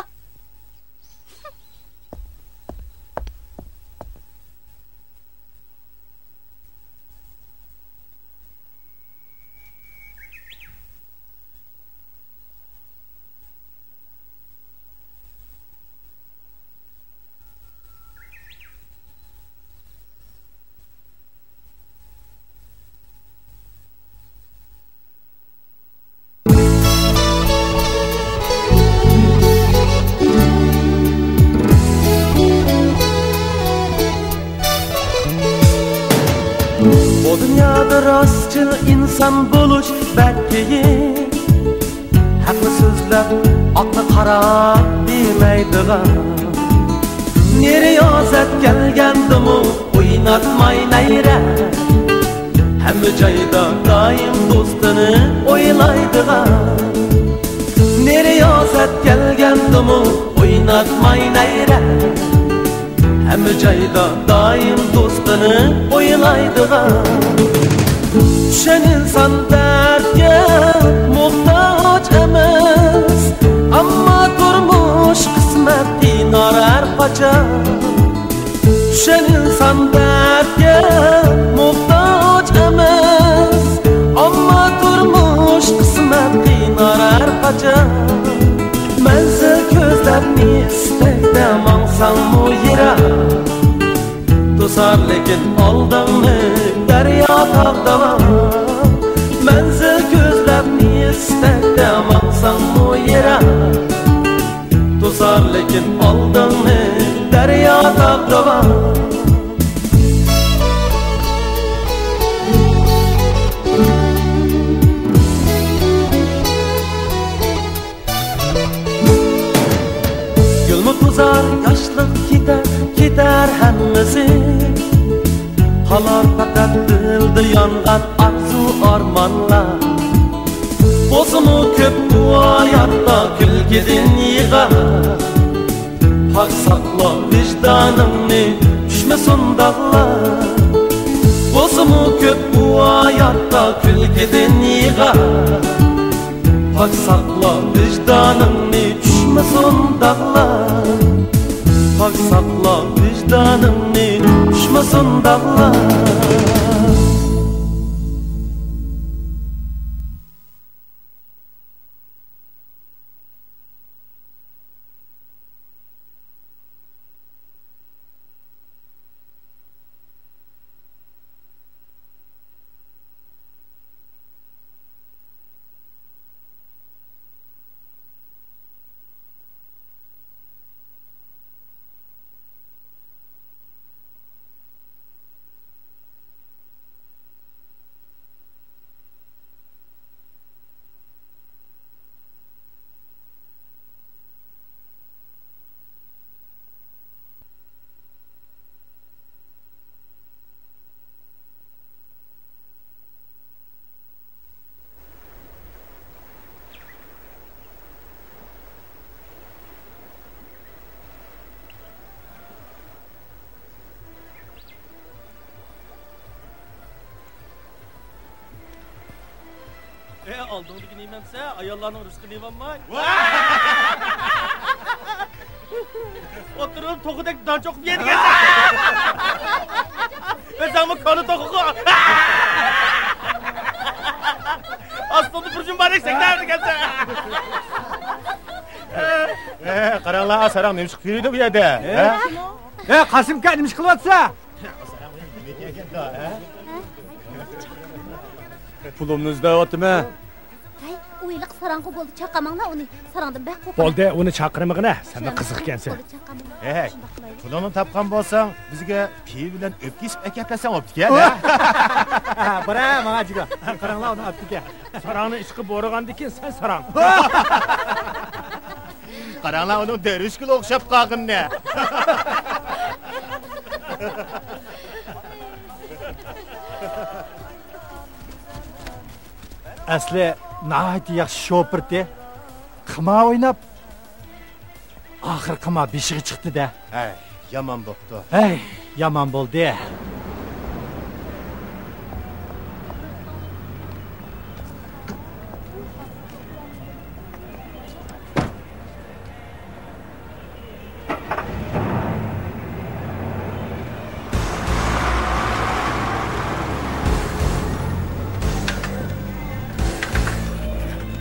Dünyada rastçıl insan buluş belki Haklı sözler aklı kara demeydiğen Nere yazet gelgendimu oynatmay neyre Hem cayda daim dostunu oylaydiğen Nere yazet gelgendimu oynatmay neyre Hem cayda daim dostunu oylaydiğen Düşen insan dertke muhtaç emas Amma durmuş kısmet dinar her paça Düşen insan dertke muhtaç emas Amma durmuş kısmet dinar her paça Menzil gözlerini istekte mansan mu yere Dosar lekin aldığını derya tağdama Menzil gözlerini istekte mansan mu yere Dosar lekin aldığını derya tağdama Tuzar yaşlık gider hemmesi Kalar fakat dildi yangan arzu armanlar Bozumu köp bu hayatta külgidin yığa Hak sakla vicdanını düşmesin dağlar Bozumu köp bu hayatta külgidin yığa Hak sakla vicdanını düşmesin dağlar Hak sakla vicdanını düşmesin dağlar Aldığını neymense ayollarının rızkını yememay. Oturun tokudaki daha çok bir yedi gelsin. Ve zaman kanı tokuku. Aslında burcun bana eksik derdi gelsin. Karanlığa sarang neymiş kıyırıydı bu yerde. Kasım kendimiz kılvatsa. Pulumuzda otime. Uyliq sarangı boldu çaqamangla onu sarangdan bak qo'p. Boldi, uni chaqirmag'ina. Sen de qiziq ekansan. Hey, pulini topgan bo'lsang, bizga piy bilan o'pkisib akatlasang o'pdik ya. Bora, menga jiga. Qaranglar uni o'pdik. Sarangni ishqi bo'rg'andan keyin sen sarang. Qaranglar uni derishkil o'xshab qolg'inni. Asli nahayat yaxshi shopirdi. Qima o'ynab oxir qima beshig'i chiqdi-da. Hey, yomon bo'pti. Hey, yomon bo'ldi.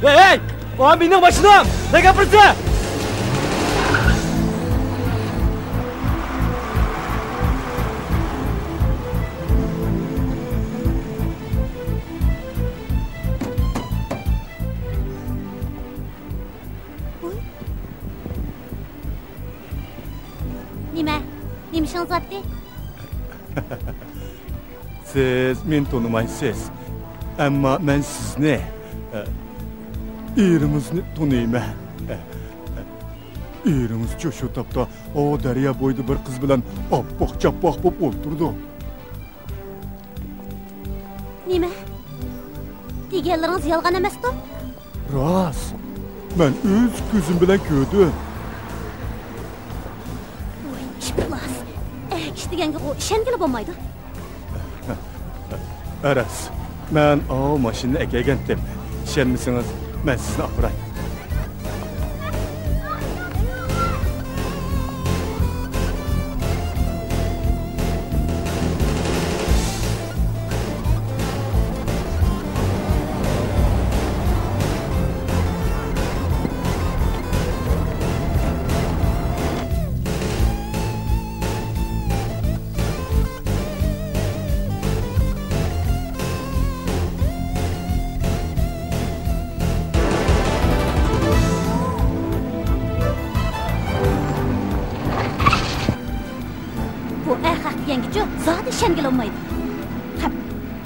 Hey! O abinin başına! Ne kapırsa? Nima? Nima shon zotdi? Siz men tanımaysiz. Amma men sizni erimizni tanıyman. Erimiz şu tapda o daryo bo'yida bir qiz bilan oppoq chappoq bo'lib o'tirdi. Nima? Deganlaringiz yolg'on emas-ku? Rost. Men o'z ko'zim bilan ko'rdim. Voy, ishbilas. İştiganga o ishongili bo'lmaydi. Aras. Men o mashinani akagandim. Ishonmasangiz, men sizni apiray.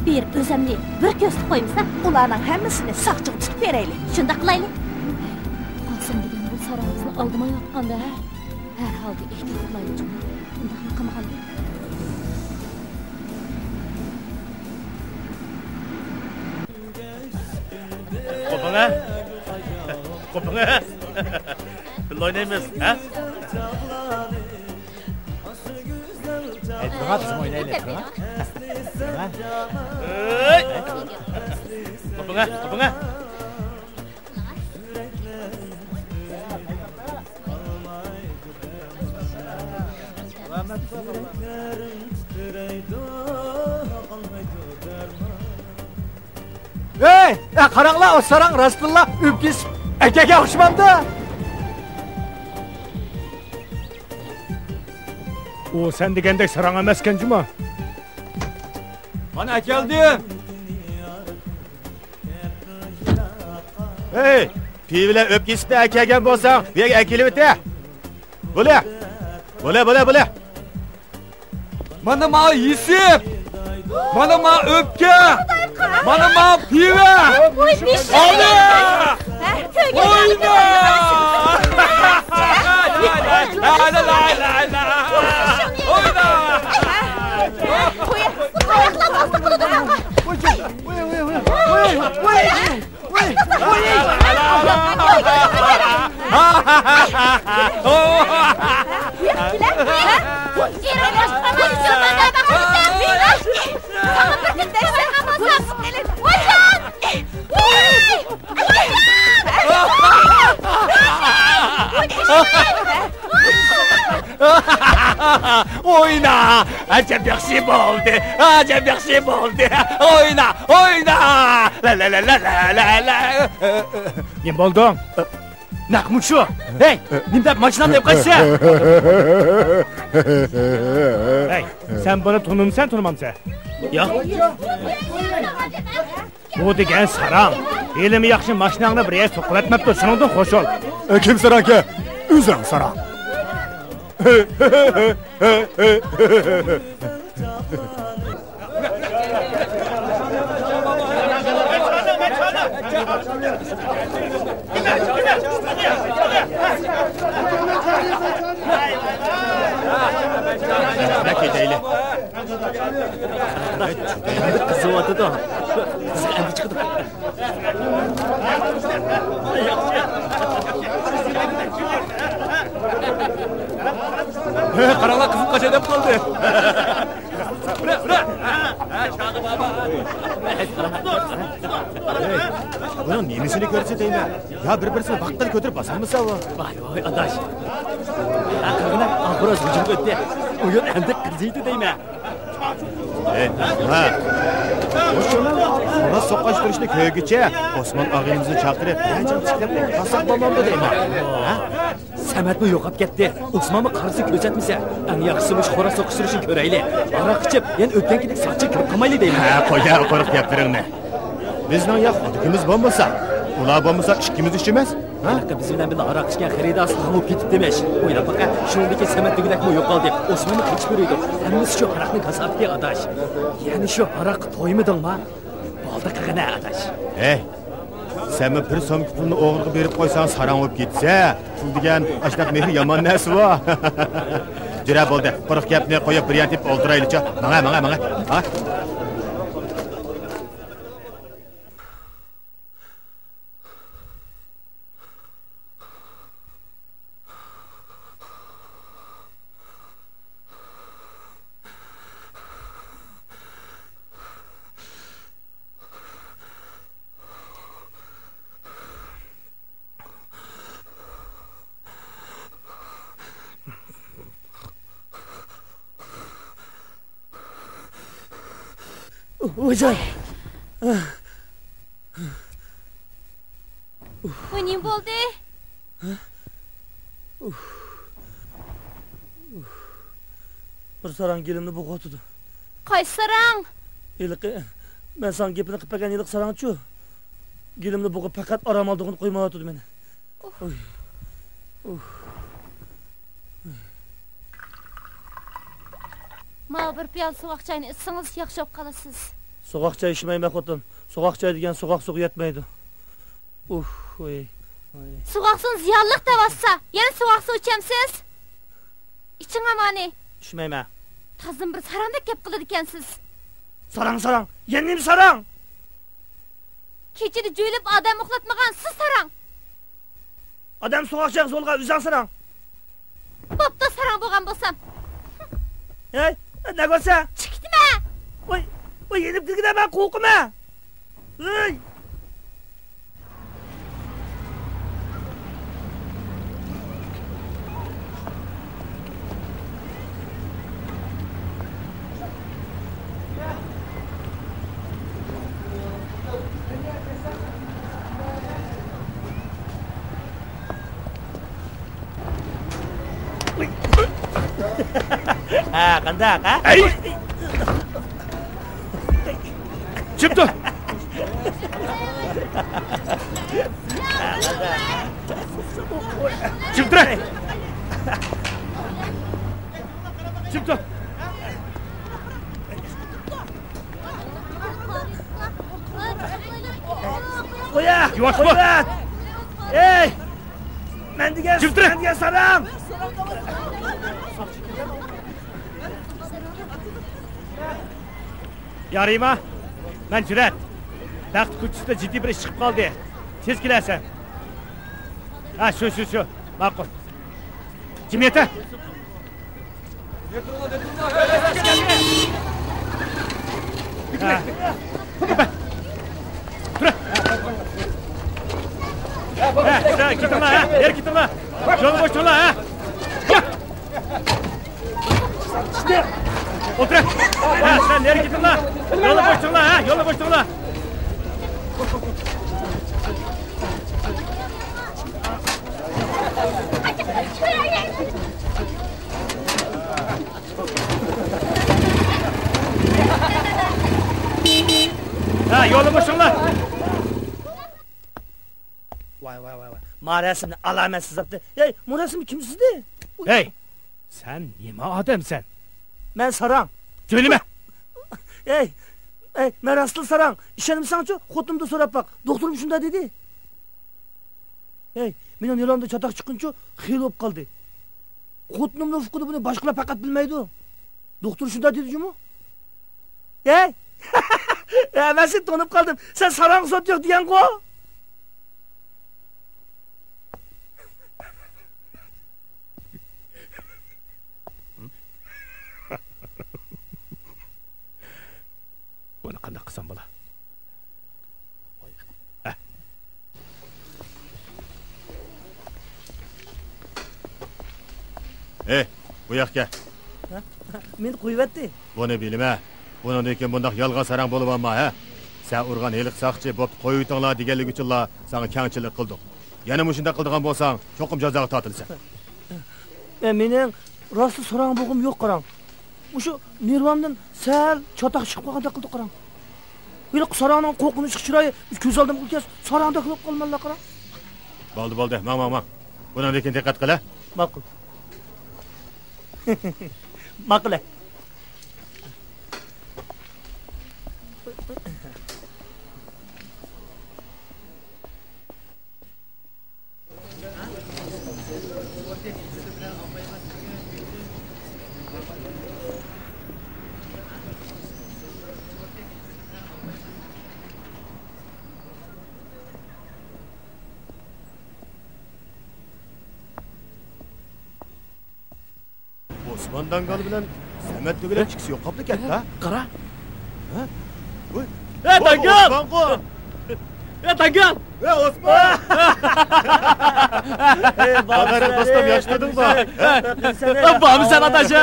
Bir özemli, bir gözlük koymuşsa, ularning hammasini saqchiq tutib beraylik. Shunda qilaylik. Qosim degan bu sarayimizni oldimay yotganda, har holda ehtiyot qilaylik. Undaqmi qilmagandik. Qopinga. Qopinga. Birga o'ynaymiz, ha? Birga bizim oynaylik, ha? Hey! Qopinga, qopinga. Hey, qaranglar, o sarang Rasulullah o'pkis akaga o'xshamamdi. O sen degandek sarang emaskan Juma. Mana keldim. Hey, pivlar o'pkisida akagan bo'lsang, bu yerga akilib o'ta. Bo'la. Mana ma yisib. Mana ma o'pka. Mana ma piva. Voy, besh. Oldi. Oyna. Oyna! Acayip yaxshi bo'ldi. Oyna! La la la la la la. Ne bo'lding? Naqmu shu. Hey, nimda mashinamda deb qaytsa? Hey, sen buni tanımamsan? Yo'q. Bu degan sarang. Elimi yaxshi mashinangni bir yer to'qlatmabdi, shuningdan xo'sh ol. Kim sarang aka? O'zing sarang. Ne kedeyli? Kızı vardı da. Kızı endi çıktı. Qaranglar qizim qacha deb qoldi. Bura. Şadı baba. Bunun nemisini ko'rsataymi? Ya bir-birini vaqtdan ko'tirib bosamisa bu? Voy, adash. Aqlına ahroz hujum o'tdi. O'yin endi qiziydi deymi? Ha. Ona soqashtirishni ko'ygicha Osmon og'ayimizni chaqirib, qancha chiqib qasab bo'lmamdi deymi? Ha? Samatni yo'qab ketdi. Osmonni qarisi ko'rsatmasa, eng yaxshisi mush xora soqishtirishni ko'raylik. Aroq ichib, yana o'tgandek sochib kirib qolmaylik deymi? Ha, qo'ya qo'rq gaplaringni. Bizning yo'q xodikimiz bo'lmasa, ular bo'lmasa ikkimiz ishimiz. Iliqqa biz bilan birga aroq ichgan xaridor so'ngib ketib demiş. O'ylab baqa, shundaki samat degilakmi yo'qoldi. Osmonni qechib ko'raydi. Hammasi shu aroqning kasabga adash. Ya'ni shu aroq to'ymidingmi? Bolda qilgana adash. Sen bir so'm pulni o'g'riga berib qo'ysang, sarang bo'lib ketsa, pul degan ashnaq mehr yomon narsa va. Jira bo'ldi. Quruq gapni qo'yib bir yantib o'ldiraylik-chi. Mana. Ha? Hocam. Bu ne oldu? Bir sarang gelimni bo'g'otdi. Qaysi sarang? Iliqi, men san gapini qilib bergan iliq sarang-chu. Gelimni bo'g'ib faqat orom oldig'ini qo'ymayotdi meni. Ma bir piyal soğuk çayını içseniz yaxshi bo'lib qolasiz. Soğuk çay içmeyme xotin. Soğuk çay degan soğuk yetmeydi. Soğuk su ziyonliq davassa, yana soğuk su içemsiz. İçin amani. İçmeyme. Tazım bir sarandek gap qiladi ekansiz. Sarang. Yenim sarang. Kechida jo'ylab odam uxlatmagan siz sarang. Odam soğuk çay zo'lga uzan sarang. Bo'pti sarang bo'lgan bo'lsam. Hey, ne görse? Çıktı Oy yenip gidip ben korkma. Hey. Ha, kandak ha? Ey! Çıktı. Çıktı. Çıktı. Oya! Yavaş mı? Hey! Ben diye sarang. Yarayma. Ben Cüret. Taxt kuchusida ciddi bir ish chiqib qoldi. Tez kelasan. Ha, shu. Ma'qul. Kim yeta? Tur. Gitme ha. Yer gitme. Yol boş yola ha. Otur. Ha, sen nereye gittin lan? Yola boş yola. Ha, yola boş yola. Vay. Ma resimni alametsiz yaptı. Hey, bu resim kimsizdi? Hey, sen nima adamsan? Ben sarang. Söyleme. Hey, ben aslı sarang. İşenimsançu, xotimni so'rab bak. Doktorum shunda dedi. Hey, mening yo'limda chatoq chiqquncha xiyol bo'lib qoldi. Xotinimning ufqida buni boshqalar faqat bilmaydi. Doktor shunda dedi-ku. Hey! Ben seni tonib qoldim. Sen sarang sot yo'q degan-ku. Buni qanday qilsam bo'la? Bu yoqqa. Men qo'yibdi. Buni bilma. Bundan keyin bundaq yolg'on sarang bo'lib olma, ha? Sen urgan heliq saqchi bo'p qo'yutinglar deganlik uchunlar sana kangchilik qildik. Yana mushunda qildigan bo'lsang, cho'qim jazoga tortilsan. Mening rosti sarang bo'g'im yo'q, qarang. Mushu nervamdan sal chatoq chiqib qolganda qildi, qarang. Böyle sarangning qo'rqinchli chiroyi ko'z oldimga kelsa, sarangda qilib qolmanlar, qarang. Bo'ldi. Mang. Buni lekin diqqat qil. Ma'qul. Ma'qul. Osman Dangal bilan Samet tugilib chiqisi yo'q qopli katta. Qara. Ha? Voy. Dangal! Dangal! Osman! Qadar dostum yaşladın mı? Bağımı sen adaşı!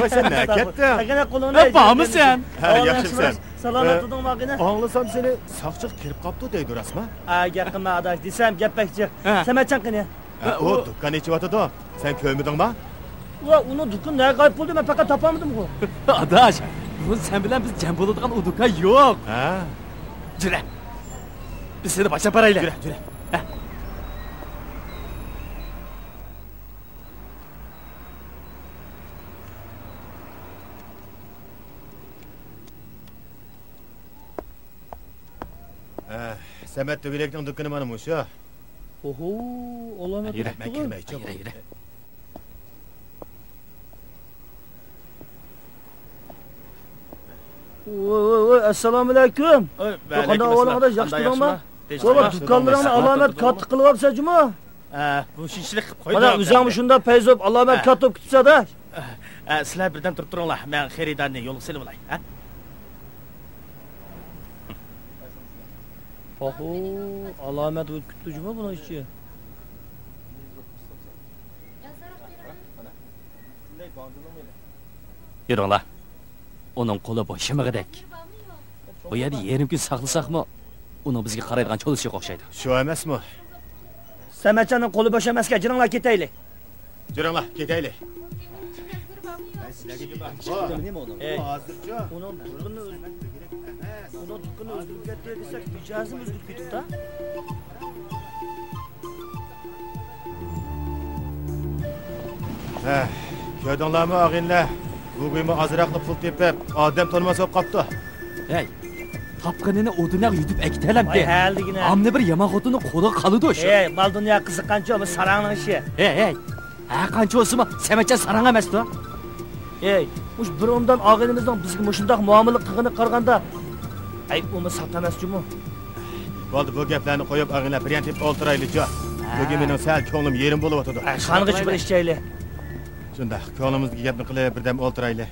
Voy sen ne katta? Agana qo'lingni. Bağımı sen! Ha, yaxshimsan. Salomat turing mag'ina. Anglasam seni saqchiq kirib qopti deydi rasma. Gap qilma adash desam gapakchi. Samatchan qani. O dukkan ichyotidi. Sen ko'midingmi? Va uni dukkan ne g'oyib bo'ldi, men faqat topolmadim-ku. Adaş, bu sen bilan biz jam bo'ladigan u dukkan yo'q. Ha. Jira. Biz seni başa parayla. Jira. Samet Tugilekning dukkani mana bu shu. Oho, Alloh Yura, men kirmaychi. Yura. Voy, assalomu alaykum. Qanday ahvolingda, yaxshimi? Baba, dukkanlarni alomat katta qilib olsa-jimi? Bu shinchilik qilib qo'ydim. Mana o'zing shunda payzob alomat katta kutsa-da. Sizlar birdan turib turinglar. Men xaridorni yo'lga silib olay, ha? Oho, alomat kutdingmi buni ichi? Yuringlar. Onun qo'li boshimig'idek. Bu yerda yarim kun saqlasaqmi, uni bizga qaraydigan cho'lisiga o'xshaydi. Shu emasmi? Samatchaning qo'li bosh emasga, jiringlar ketaylik. Jiringlar, ketaylik. Hozircha uni dukkani o'zgartirib ketdi desak, mijozim o'zgarib ketdi-da. Ko'rdinglarmi og'inlar? Bugün azraqlı pul tepib, odam tanimasa bo'lib qopti. Hey, tapqinini o'dinaq yutib aktalamdi. Ay, haldigina. Amni bir yomon xotini qo'li qoldi o'sha. Hey, bal dunyo qiziqqancha bu sarangning ishi. Hey. Qancha o'simi? Samatcha sarang emas-ku. Hey, mush bir ondan og'inimizning bizga mushundaq muomala qilgani qaraganda, ay, uni sat emas-jimi? Bo'ldi, bu gaplarni qo'yib og'inlar bilan tep o'ltiraylik-chi. Bugun mening sal ko'nglim yerim bo'lib o'tadi. Qanig'ich bir ishchaylik. Shunda ko'nglimizga gapni qilib birdan o'ltiraylik.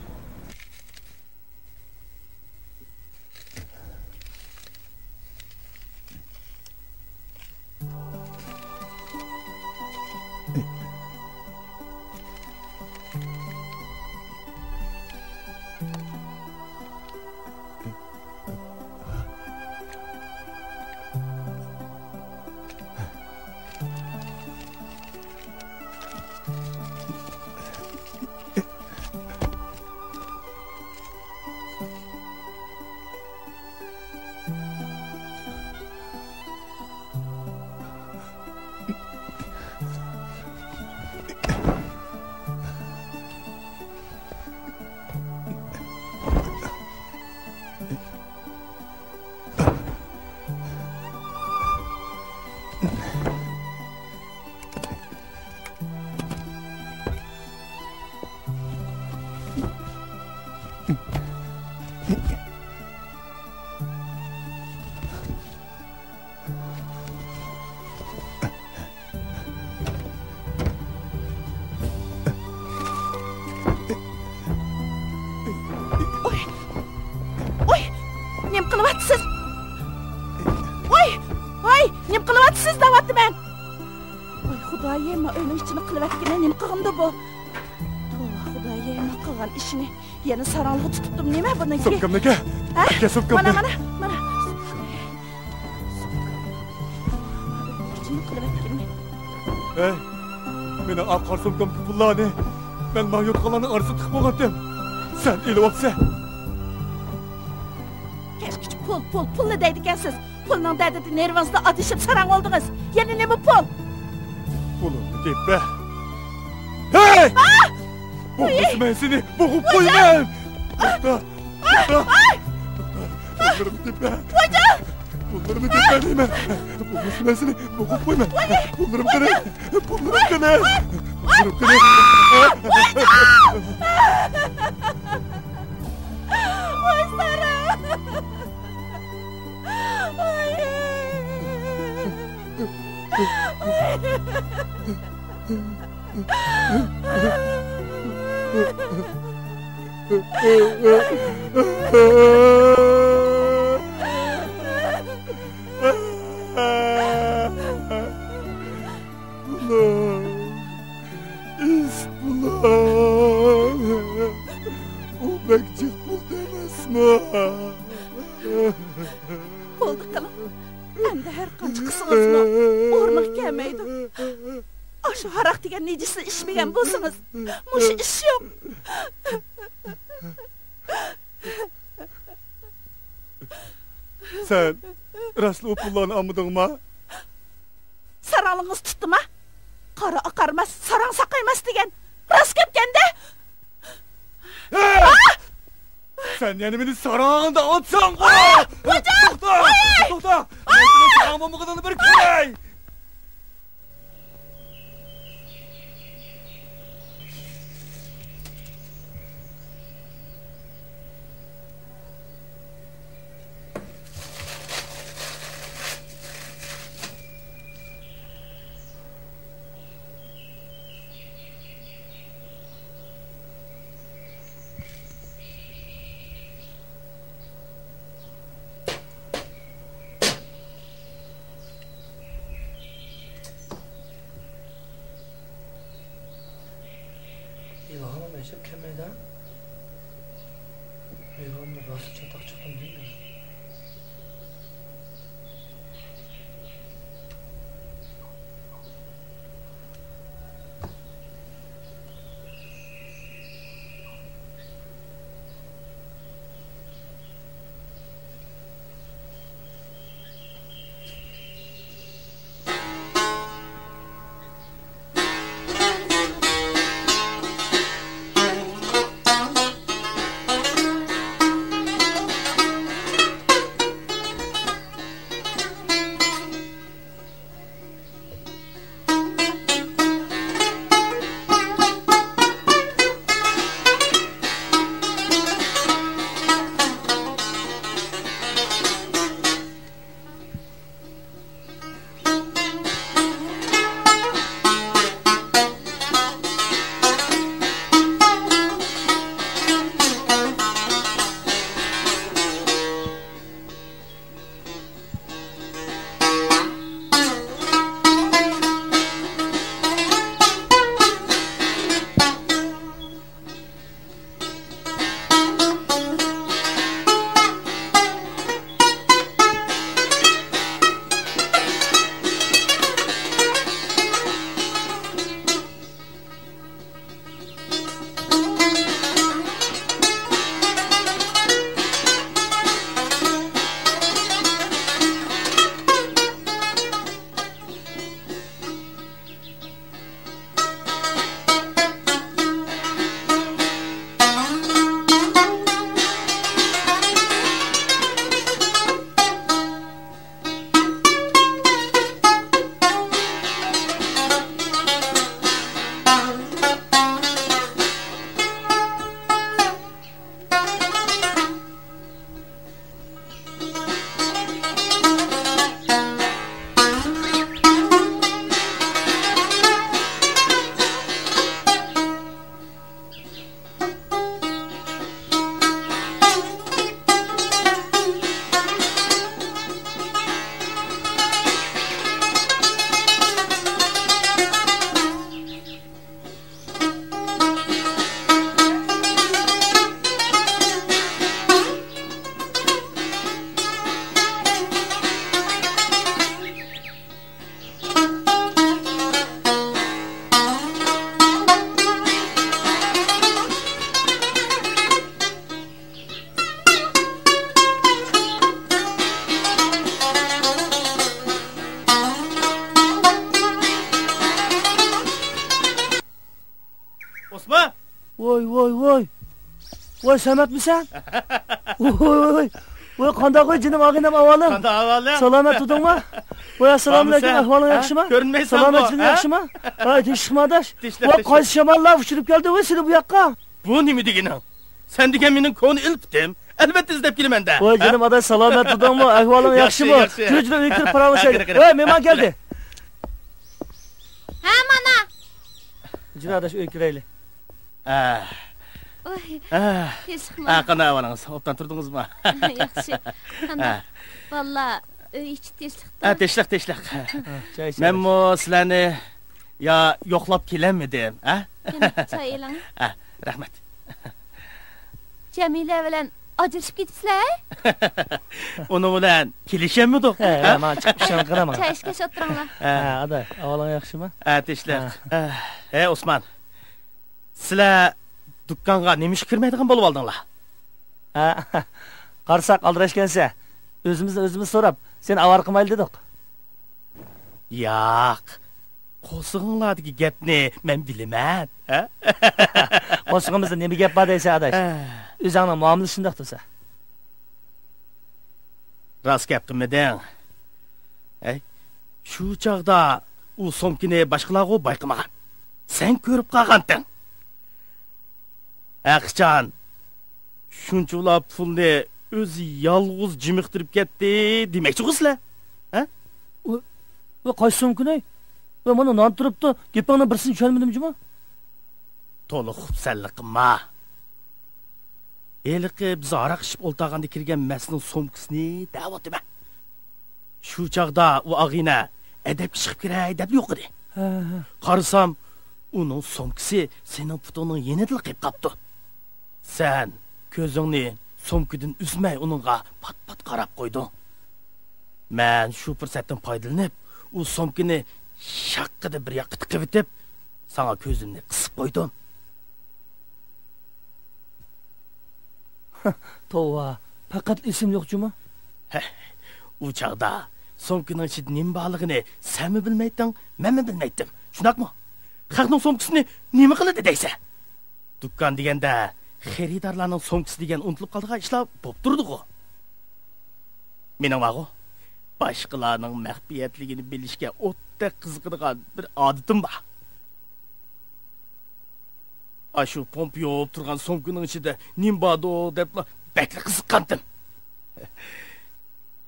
Yana sarang'ib tutibdim, nima buniki? So'kkamniki. So'kkamni. Mana. Ichini qilib aytganman. Ey, meni arqar so'kkamni pullarni men mayot qalanni arzu tiqib olgandim. Sen ilib olsa. Pulni deydi ekansiz. Pulning derdida nervingizni atishib sarang oldingiz. Yana nima pul? Pulni deb be. Hey! Bo'lmasa men seni bo'g'ib qo'yaman. Pullarni deb be. Pullarni deb be deyman. Bo'lmasa men seni bo'g'ib qo'yaman. Pullarim qani? Pullarim qani? Pullarim qani? Voy Sara! Bo'ldi qilib. Endi har qancha qilsangizmi o'rniq kelmaydi. Aşı haraq degan nejisni ishmagan bo'lsangiz, mush ish yo'q. Sen rasli o pullarni olmadingmi? Saralıngiz tutdimi? Qora aqarmas, sarang saqaymas degan. Rast ketganda. Sen yani beni sarağında atsan qo'y! To'xta! Men seni sarang bo'lmaganini bir ko'ray! İlhamı meşhep kemeden Peygamber Rasul çatak çıktım değil mi? Voy. Voy Sametmisan? Voy qanday qo'y jinim og'inam avalim. Qanday avalim? Salomat tudingmi? Voy assalomu alaykum, ahvoling yaxshimi? Ko'rinmaysan. Salomatchilik yaxshimi? Ha, teshikmadash. Voy qaysi shamollar uchirib keldi voy seni bu yoqqa? Bu nima deganing? Sen degan mening ko'ni ilpdim. Albatta izlab kelaman-da. Voy jinim aday salomat tudingmi? Ahvoling yaxshimi? Juda o'ykir paramoshadi. Voy, mehmon keldi. Ha, mana. Jiradash o'ykirayli. Oy. Teshikmi? Qanday ahvolingiz? Obdan turdingizmi? Yaxshi. Qanday? Valla ichi teshlikda. Teshlik. Men mo sizlarni ya yo'qlab kelammidim, ha? Choy eling. Rahmat. Jamila bilan ajrashib ketibsizlar? Uni bilan kelishammidik? Ha, men chiqishim qaraman. Choy ishga o'tiringlar. Aday, ahvoling yaxshimi? Teshlik. Osman. Sizlar dukkanga nima ish kirmaydigan bo'lib oldinglar? Qarsak aldirashgansa, o'zimiz so'rab, sen avar qilmayli dedik. Yo'q. Qo'sig'inglardagi gapni men bilaman, ha? Qo'sig'imizda nima gap bor deysa, adash. O'zingning muomalasi shunday tursa. Rost gapdimiding? Shu chaqda u somkini boshqalarga bayqamagan. Sen ko'rib qolganding. Aqchan, shunchulab pulni o'zi yolg'iz jimiqtirib ketdi, demoqchi-sizlar? Ha? Va qaysi somkini? Va mana non turibdi, gapingni birsini tushunmadim-jimi? To'liq xubsanlik qilma. Eliqi biz aroq ichib o'ltaganda kirgan masning somkisini da'vatime. Shu chaqda u ag'ina adab chiqib kiray deb yo'q edi. Qarasam, uning somkisi sening putuning yenidil qilib qapti. Sen ko'zingni somkidan uzmay uningga pat-pat qarab qo'yding. Men shu fursatdan foydalanib, u somkini shaqqida bir yoqqa tiqib etib, sana ko'zimni qisib qo'ydim. Tova, faqat esim yo'q-jimi? U chaqda somkining ichida nima borligini sen bilmayding, men bilmaydim. Shunaqmi? Xalqning somkisini nima qiladi deysa? Dukkan deganda xaridorlarning somkisi degan unutilib qolgan ishlar bo'lib turdi-ku. Mening vaqo boshqalarning maxfiyatligini bilishga o'tda qiziqadigan bir odatim bor. Ashu pompiyo turgan somkining ichida nim bordi deb bakli qiziqqandim.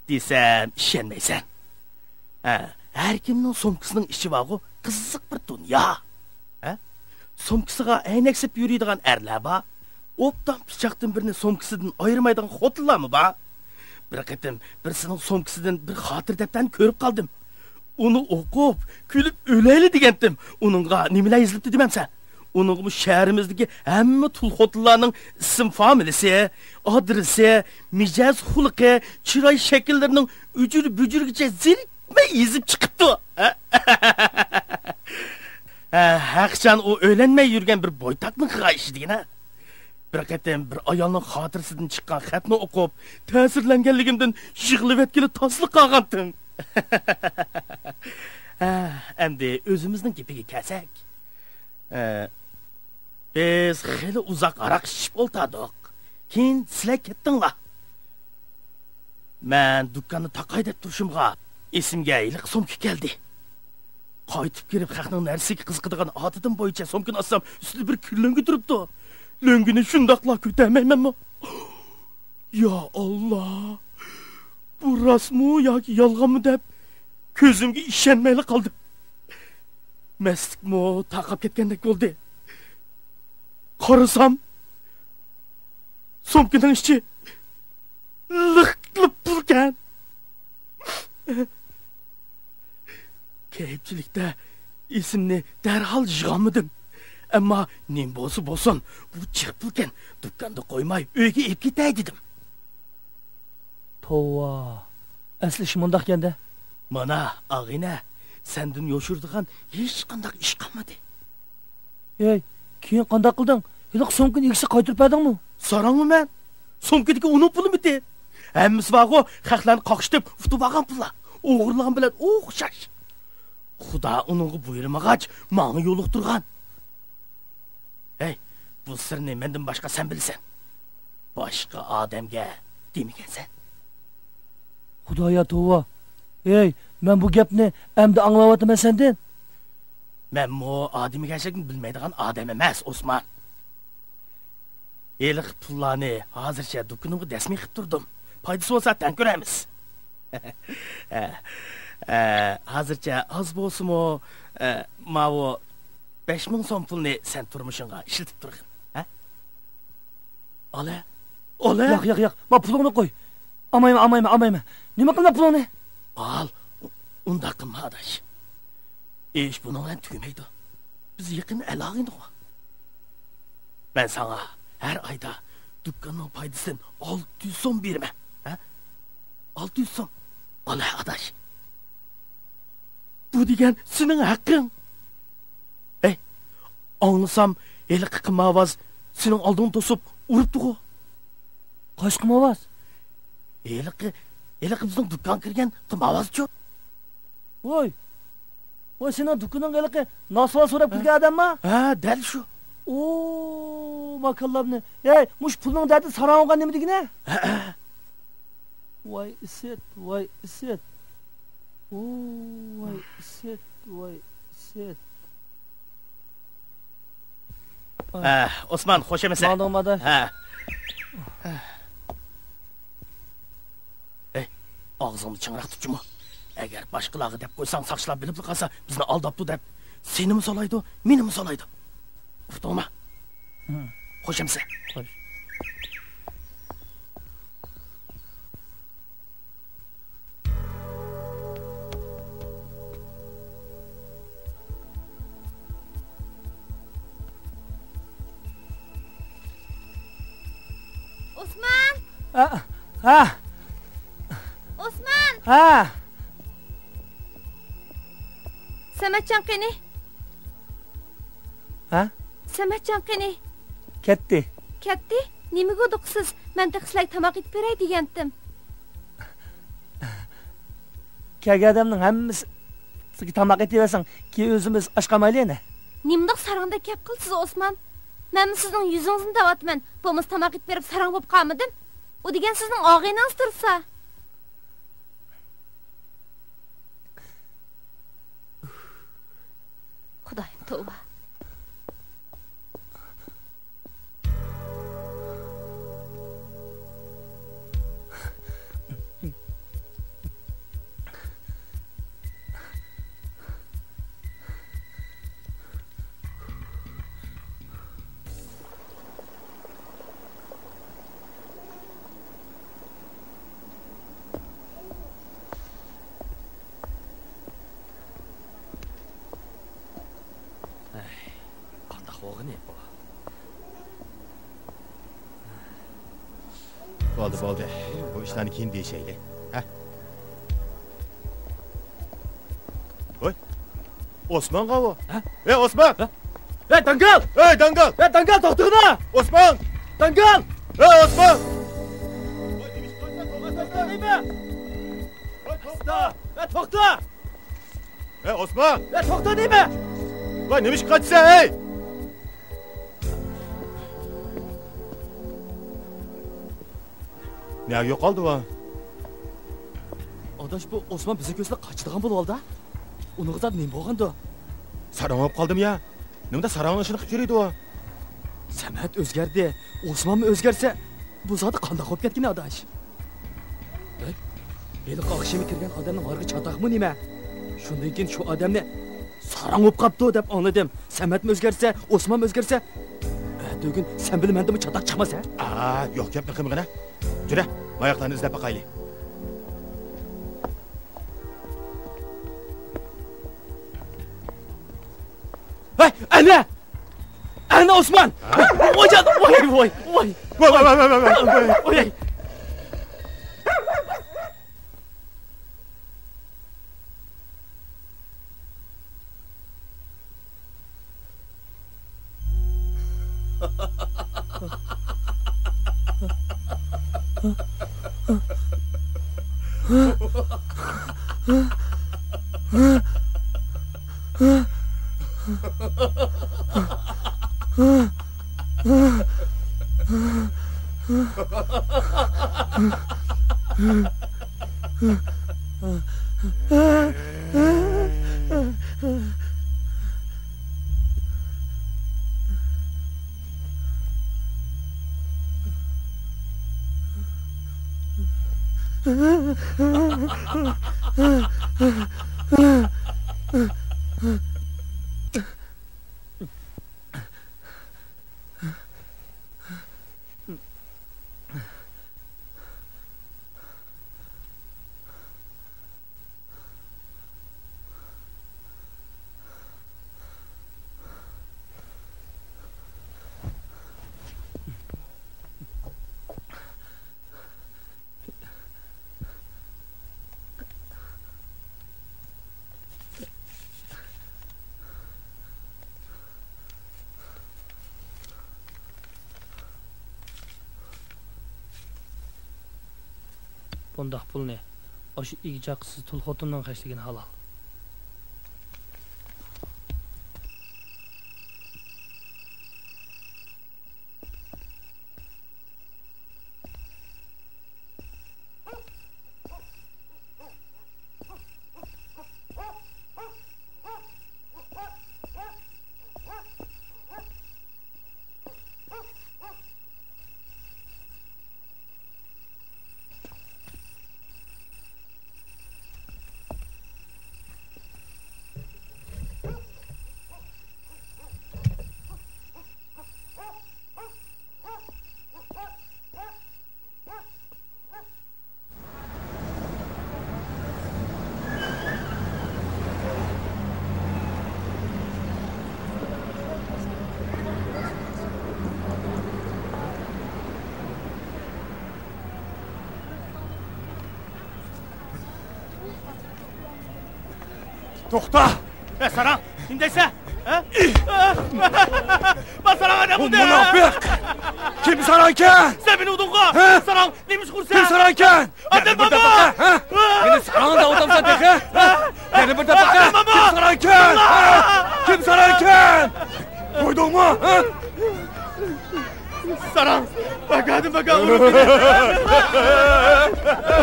Desam, ishonmaysan. Har kimning somkisining ichi bor, qiziq bir dunyo. Somkisiga aynaksib yuradigan erlar bor. Opdan pichoqdan birini somkisidan ayirmaydigan xotinlarmi bor? Bir qatim birisining somkisidan bir xotir daftarni ko'rib qoldim. Uni o'qib, kulib o'layli degandim. Uningga nimalar yozilibdi demamsan? Uning bu shahrimizdagi hamma tul xotinlarning ism familiyasi, adresi, mijoz xulqi, chiroy shakllarining ujur-bujurgacha zirikmay yozib chiqibdi. Haqchan o o'ylanmay yurgan bir boytaqning qilgan ishi degina. Bir qatim bir ayolning xotirasidan chiqqan xatni o'qib, ta'sirlanganligimdan yig'ilib etkili tosliq qolgandim. Endi o'zimizning gapiga kelsak. Biz xeyli uzoq aroq ichib o'ltirdik. Keyin sizlar ketdinglar. Men dukkanni taqay deb turishimga esimga iliq somka keldi. Qaytib kirib xalqning narsiga qiziqadigan odatim bo'yicha somkini olsam, ustida bir kirlangi turibdi. Löngini shundoqla ko'tarmaymanmi? Ya Allah! Bu rostmi yoki yolg'onmi deb ko'zimga ishonmay qoldim. Mastlikmi taqab ketgandek bo'ldi. Qarasam, somkining ichi liqlib turgan. Keyipchilikda esimni darhol yig'olmadim. Ammo nim bo'lsin, bu chiqilgan dukkanda qo'ymay uyga olib ketay dedim. Tova, asli shundoq ekanda. Mana, ag'ina, sendan yo'shirdigan hech qanday ish qolmadi. Ey, keyin qanday qilding? Hiliq somkini ikisi qaytirib berdingmi? So'rangmi men? Somkidagi uni pulimi? Hammasi bor-ku, xalqlarni qoqishib, utib olgan pullar. O'g'irlagan bilan o'xshash. Xudo uningga buyurmag'ach, menga yo'liq turgan. Hey, Bu sırrını menden başka sen bilsen. Başka adamga demegen sen. Xudoya tova. Ey, men bu gapni endi anglayotaman sendan. Men bu adamı gerçekten bilmeydiğin adam emas, Osman. Eliq pullarni hozircha dükkanımga dasmiy qilib turdim. Foydasi bo'lsa tan ko'ramiz. Hozircha az bo'lsa-mu, mavo 5000 so'm pulni sen turmushingga ishlatib turgin, ha? Ola. Yo'q. Ma pulingni qo'y. Amayma. Nima qilma pulingni? Al. Unda qilma adash. Ish bunun bilan tugamaydi. Biz yaqin aloqamiz bor. Ben sana her ayda dükkanın paydasından 600 so'm berme. Ha? 600 so'm. Allah adaş. Bu degen senin hakkın. Anlasam eli qimavaz senin aldığın tosup uruptu o. Kaç qimavaz? Eli bizning dükkan kirgen qimavaz çok. Voy senin dükkanın eli nasıl so'rab kirgan adam mı? Ha, dal shu. Oo, makallabni. Ey, mush pulning dadi sarang'an nima degina? Voy iset. Oo, voy iset. Osman, xo'sh emisan? Ma'lumada. Ha. Ağzını çıngırak tutma. Eğer başqalarga deb qo'ysang, saqchilar bilib qolsa, bizni aldabdi deb, seni mi solaydi, meni mi solaydi? Uqtoma. Xo'sh emisan? Xo'sh. Osman! Ha. Osman! Ha. Samatjon qani? Ha? Samatjon qani? Ketdi. Nimaga uduqsiz? Men taqsilay tamoq etib beray degandim. Kelgan odamning hammasi sizga tamoq etaversang, keyin o'zimiz oshqamaylik-a. Nimdoq sarangda gap qilsiz, Osman? Men sizning yuzingizni davatman. Bo'lmasa tamoq etib berib sarang bo'lib qolmadim. U degan sizning og'inangiz tursa. Xudoyim tavba. Bo'ldi. Bu ishlarni keyin deyishaylik. Ha? Voy. Osman qavo? Ha? Ey Osman! Ey Dangal! To'xtag'ina! Osman! Dangal! Ey Osman! To'xta! Ey Osman! To'xta deymi? Voy, nima ish qilsan, ey? Ne yo'qoldi va? Adash, bu Osman bizni ko'zlab qochadigan bo'ldi. Uning zat nima bo'lgandi? Sarang olib qoldim ya. Nimada sarang ishini qilib yuridi va? Samat o'zgardi. Osmonmi o'zgarsa, bu zot qanday qolib ketgan adash? Eli qoqishimi kirgan odamning orqa chatoqmi nima? Shundan keyin shu odamni sarang olib qopdi deb anladim. Samatmi o'zgarsa, Osmonmi o'zgarsa, bugun sen bilmandimi chatoq chiqmasa? Yo'q gapni qilmag'ina. Jura, oyoqlarni izlab baqaylik. Hey, ana Osman! Voy! Voy! Bundaq pulni o'sha ig'jaqsiz tul xotindan qashligini halol. To'xta! Saran, indaysa? Ben Saran'a ne buldu? Münafık! Kim Saranken? Sen beni udunğa! Saran, neymiş kursa? Kim Saranken? Adem baba! Beni Saran'a da odamsa deke! Beni bir de baka! Kim Saranken? Kim Saranken? Duydun mu? Saran! Bakadım baka vurup!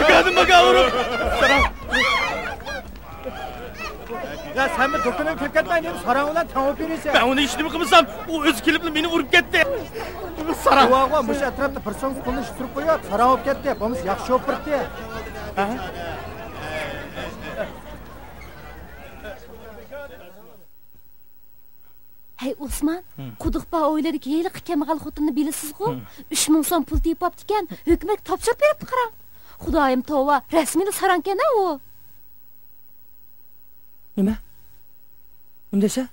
Bakadım baka vurup! Saran! Ya sen bir doktorun kep ketmeyin dedim. Saran ulan tavuk verirsen. Ben onu işini mi kımırsam? O öz kilipli beni vurup gitti. Saran! Ulan bu etrafta bir son kulunu tutup koyuyor. Saran olup gitti. Bomuz yaxşı olup birdi. Hey Osman, quduqpa o'yladik heyli kambag'al xotinni bilasiz-ku? 3000 so'm pul tepibdi ekan, hukumat topshirib beribdi qarang. Xudoyim tova, rasmiy Sarankan-a u. Nima? Undasa?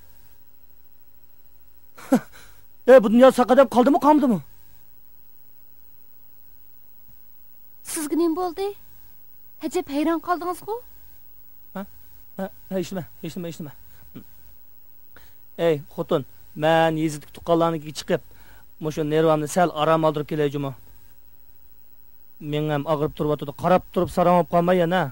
Bu dunyo saqadab qoldimi, qolmadimi? Sizga nima bo'ldi? Ajab hayron qoldingiz-ku? Eshitma. Ey, xotin, men yezitlik tuqqanlarnikiga chiqib, mushu nervamni sal aram oldirib kelajimi? Men ham og'rib turibdi, qarab turib saram olib qolmay yana.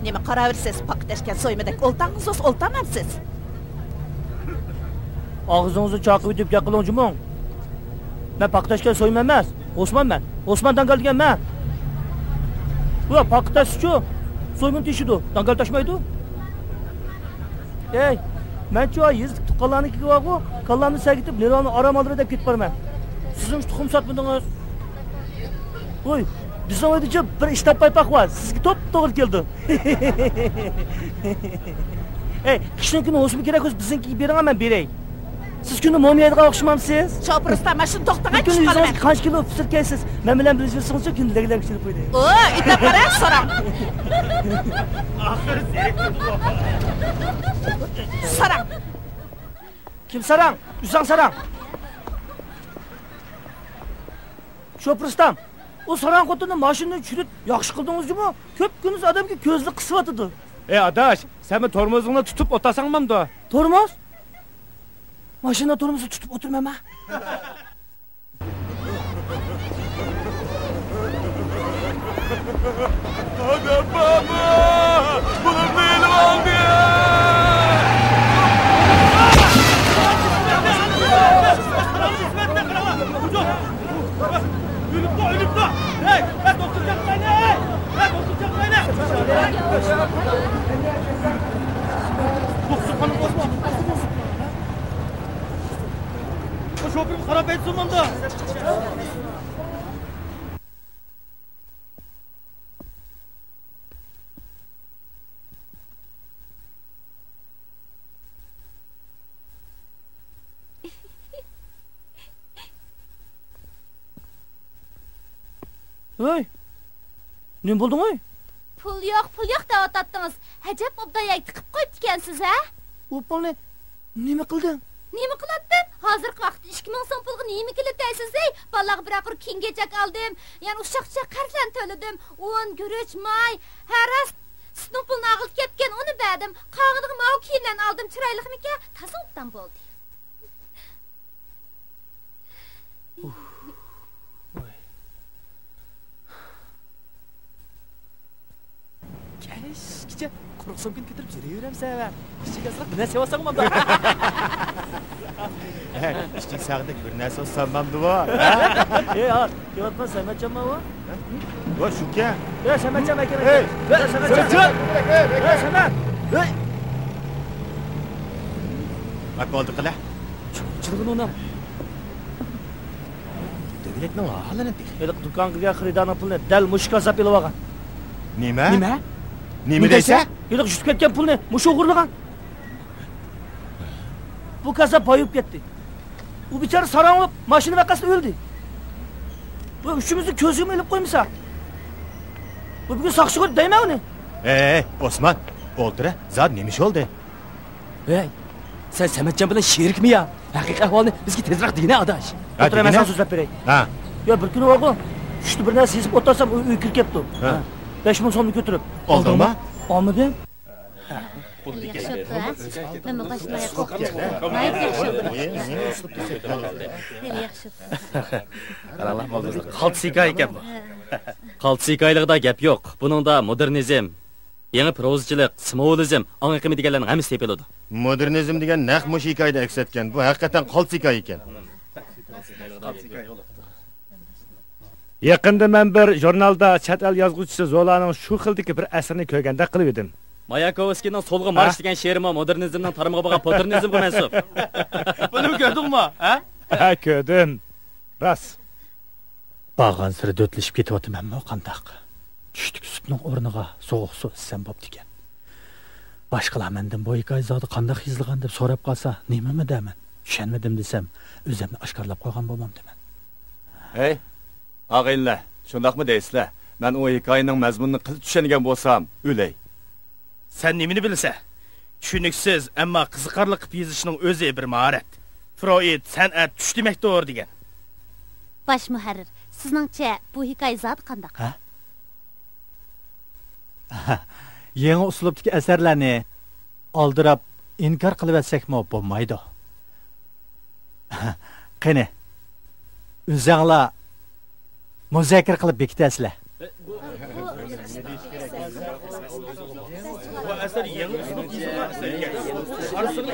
Nima qaraversiz, paktashgan so'ymadak oltangiz oltamamsiz. Ağzınızı çakıp edip yakılın cumon. Ben paktaşken soyum emas. Osman ben. Osman'dan geldiğim ben. Bu paktaş şu. Soymun tişidu. Dangal taşmaydı. Ey. Ben şu yazdık tukallarını ki var bu. Kallarını sergitip Nervan'ı aramaları edip git var ben. Sizin şu tukum satmadınız. Oy. Bizim oyuncu bir iştap paypak var. Sizgi top doğru geldi. Ey. Kişinin günü olsun bir gerek olsun. Bizimki birin hemen birey. Siz kuni momiyaydigan o'xshamamsiz? Shoprusdan mana shu to'xtagan chiqib qolaman. Qancha kilo pisirkaysiz? Men bilan bilishirsiz-ku, kundagilar kichilib qo'ydi. O, ita qarang, Saran. Saran. Kim Saran? Uzan Saran. Shoprusdan. O saran kotunu maşından çürüt yaxşı kıldınız mu? Köp günüz adam ki gözlü kısıvatıdı. Adaş, sen mi tormozunu tutup otasanmam da? Tormoz? Maşında tormozu tutup oturmam ha. Adam baba! Bunun beyni aldı ya! Ölüp da! Hey! Doktor çakmayın! Hey! Doktor çakmayın! Doktor hanım bozma! O şoförü harap etsin da! Hey! Ne buldun oy? Pul yo'q da otattınız. Hacep obdayay tıkıp koyup dikensiz ha? O pulni nima qilding? Nima qilatdim? Hozirgi vaqtda 2000 so'm pulga nima qilataysiz ey? Balaga bir aqir kengechak aldim. Yani uşaqcha qarsan to'ladim. Un, guruch, may, haras sizning pulni ag'ilib ketgan uni berdim. Qog'idiga mav kiyimlarni aldim. Chiroyliqmika? Taza obdan bo'ldi. Keşke quruq so'mkani ko'tarib yuraveramsan. Ishchiga asrab bir narsa olsam da. Ishchik sağdık bir narsa olsamamdı var. Ha, yotma Sametcan va. Va shuka. Sametcan aka. Hey, Sametcan. Samet. Hey. Bak oldu qila. Chirg'in onam. Devletning ahli nima? Eliq do'konga xaridorning pulni dal mushka zap ilib olgan. Nima? Nima deysa? Eliq tushib ketgan pulni mush o'g'irlagan. Bu kasab boyib ketdi. U bichara sarang'ib mashina vaqasida o'ldi. Bu uchimizni ko'zimga ilib qo'ymasa. Bu bugun saqchig'ir deyman uni. Osman, o'ltira. Zad nima ish oldi? Hey, sen Sametcan bilan sherikmi ya? Haqiqiy ahvolni bizga tezroq deyna adash. O'tiraman so'zlab beray. Ha. Yo bir kuni o'g'il, tushdi bir narsa sezib o'tirsam uy kirib ketdi. Ha. 5000 so'mni ko'tarib. Oldingmi? Olmadim. Nima boshimga qo'rqib. Mayt yaxshi. Yaxshi. Qaranglar, mo'g'izli qaltsika ekan bu. Qaltsikaligida gap yo'q. Buningda modernizm, yangi prozchilik, simvolizm, anqiqimi deganlarning hammasi tepiladi. Modernizm degan naq mush hikoyada aks etgan. Bu haqiqatan qaltsika ekan. Yaqinda men bir jurnalda chet el yozuvchisi Zolaning shu xildagi bir asarni ko'rganda qilib edim. Mayakovskiyning So'lg'i marsh degan she'rimi modernizmning tarmoqqa bo'lgan posternizmga mansub. Buni ko'rdingmi, ha? Ha, ko'rdim. Ras. Bag'an siri dötlishib ketyapman-mi qandaq? Tushdik sutning o'rniga sovuq suv ichsam bo'pti ekan. Boshqalar mendan bu hikoya zodi qandaq yozilgan deb so'rab qolsa, nimami deyman? Tushunmadim desam, o'zimni oshkorlab qo'ygan bo'lmam deman. Hey, og'aylar, shundaqmi deysizlar? Men o hikoyaning mazmunini qilib tushungan bo'lsam, o'lay. Sen nimini bilsa? Tushuniksiz, ammo qiziqarli qilib yozishning o'zi bir mahorat. Freud san'at tush demakdir degan. Baş muharrir, sizningcha bu hikoya zot qandaq? Ha? Yangi uslubdagi asarlarni oldirab inkor qilib atsakmi bo'lmaydi. Qani. O'zinglar muzokara qilib bekitasizlar. Bu asar yangi uslub yozilgan asar ekan. Arsini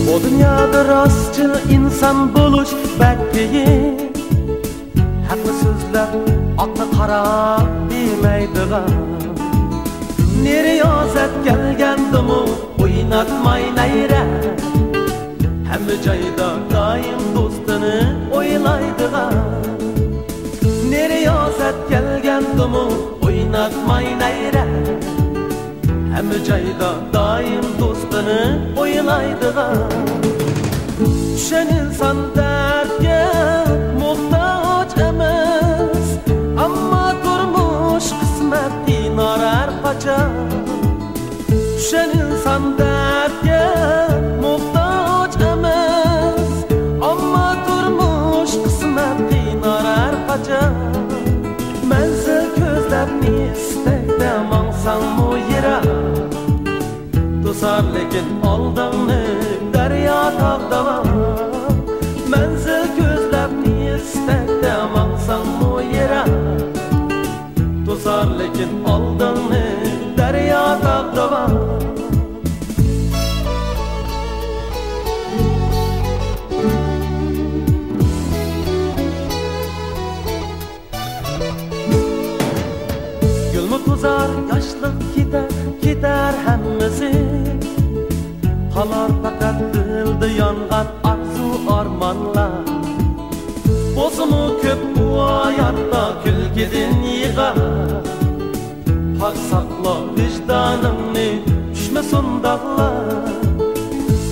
Bu dünyada rastçıl insan buluş bekleyin. Haklı sözler aklı kara demeydiğen. Nere yazet gelgendi mu oynatmay neyre. Hem cayda daim dostunu oylaydiğen. Nere yazet gelgendi mu oynatmay neyre. Hamma joyda doim do'stini o'ylaydigan Düşen insan derdge muhtaç emas Amma durmuş kısmetin arar kaçar Düşen insan derdge muhtaç emas Amma durmuş kısmetin arar kaçar Menzil gözlerini istekte mansan mu yere Dosar lekin aldığını derya tağdava Menzil gözlerini istekte mansan mu yere Dosar lekin aldığını derya tağdava Tuzar yaşlık gider hemmesi Kalar fakat dilde yangan arzu armanlar Bozumu köp bu hayatta külgedin yıgar Hak sakla vicdanını düşmesin dağlar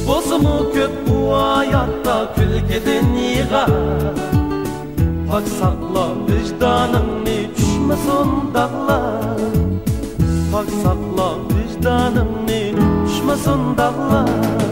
Bozumu köp bu hayatta külgedin yıgar Hak sakla vicdanını düşmesin dağlar Hak sakla vicdanını düşmesin dağlar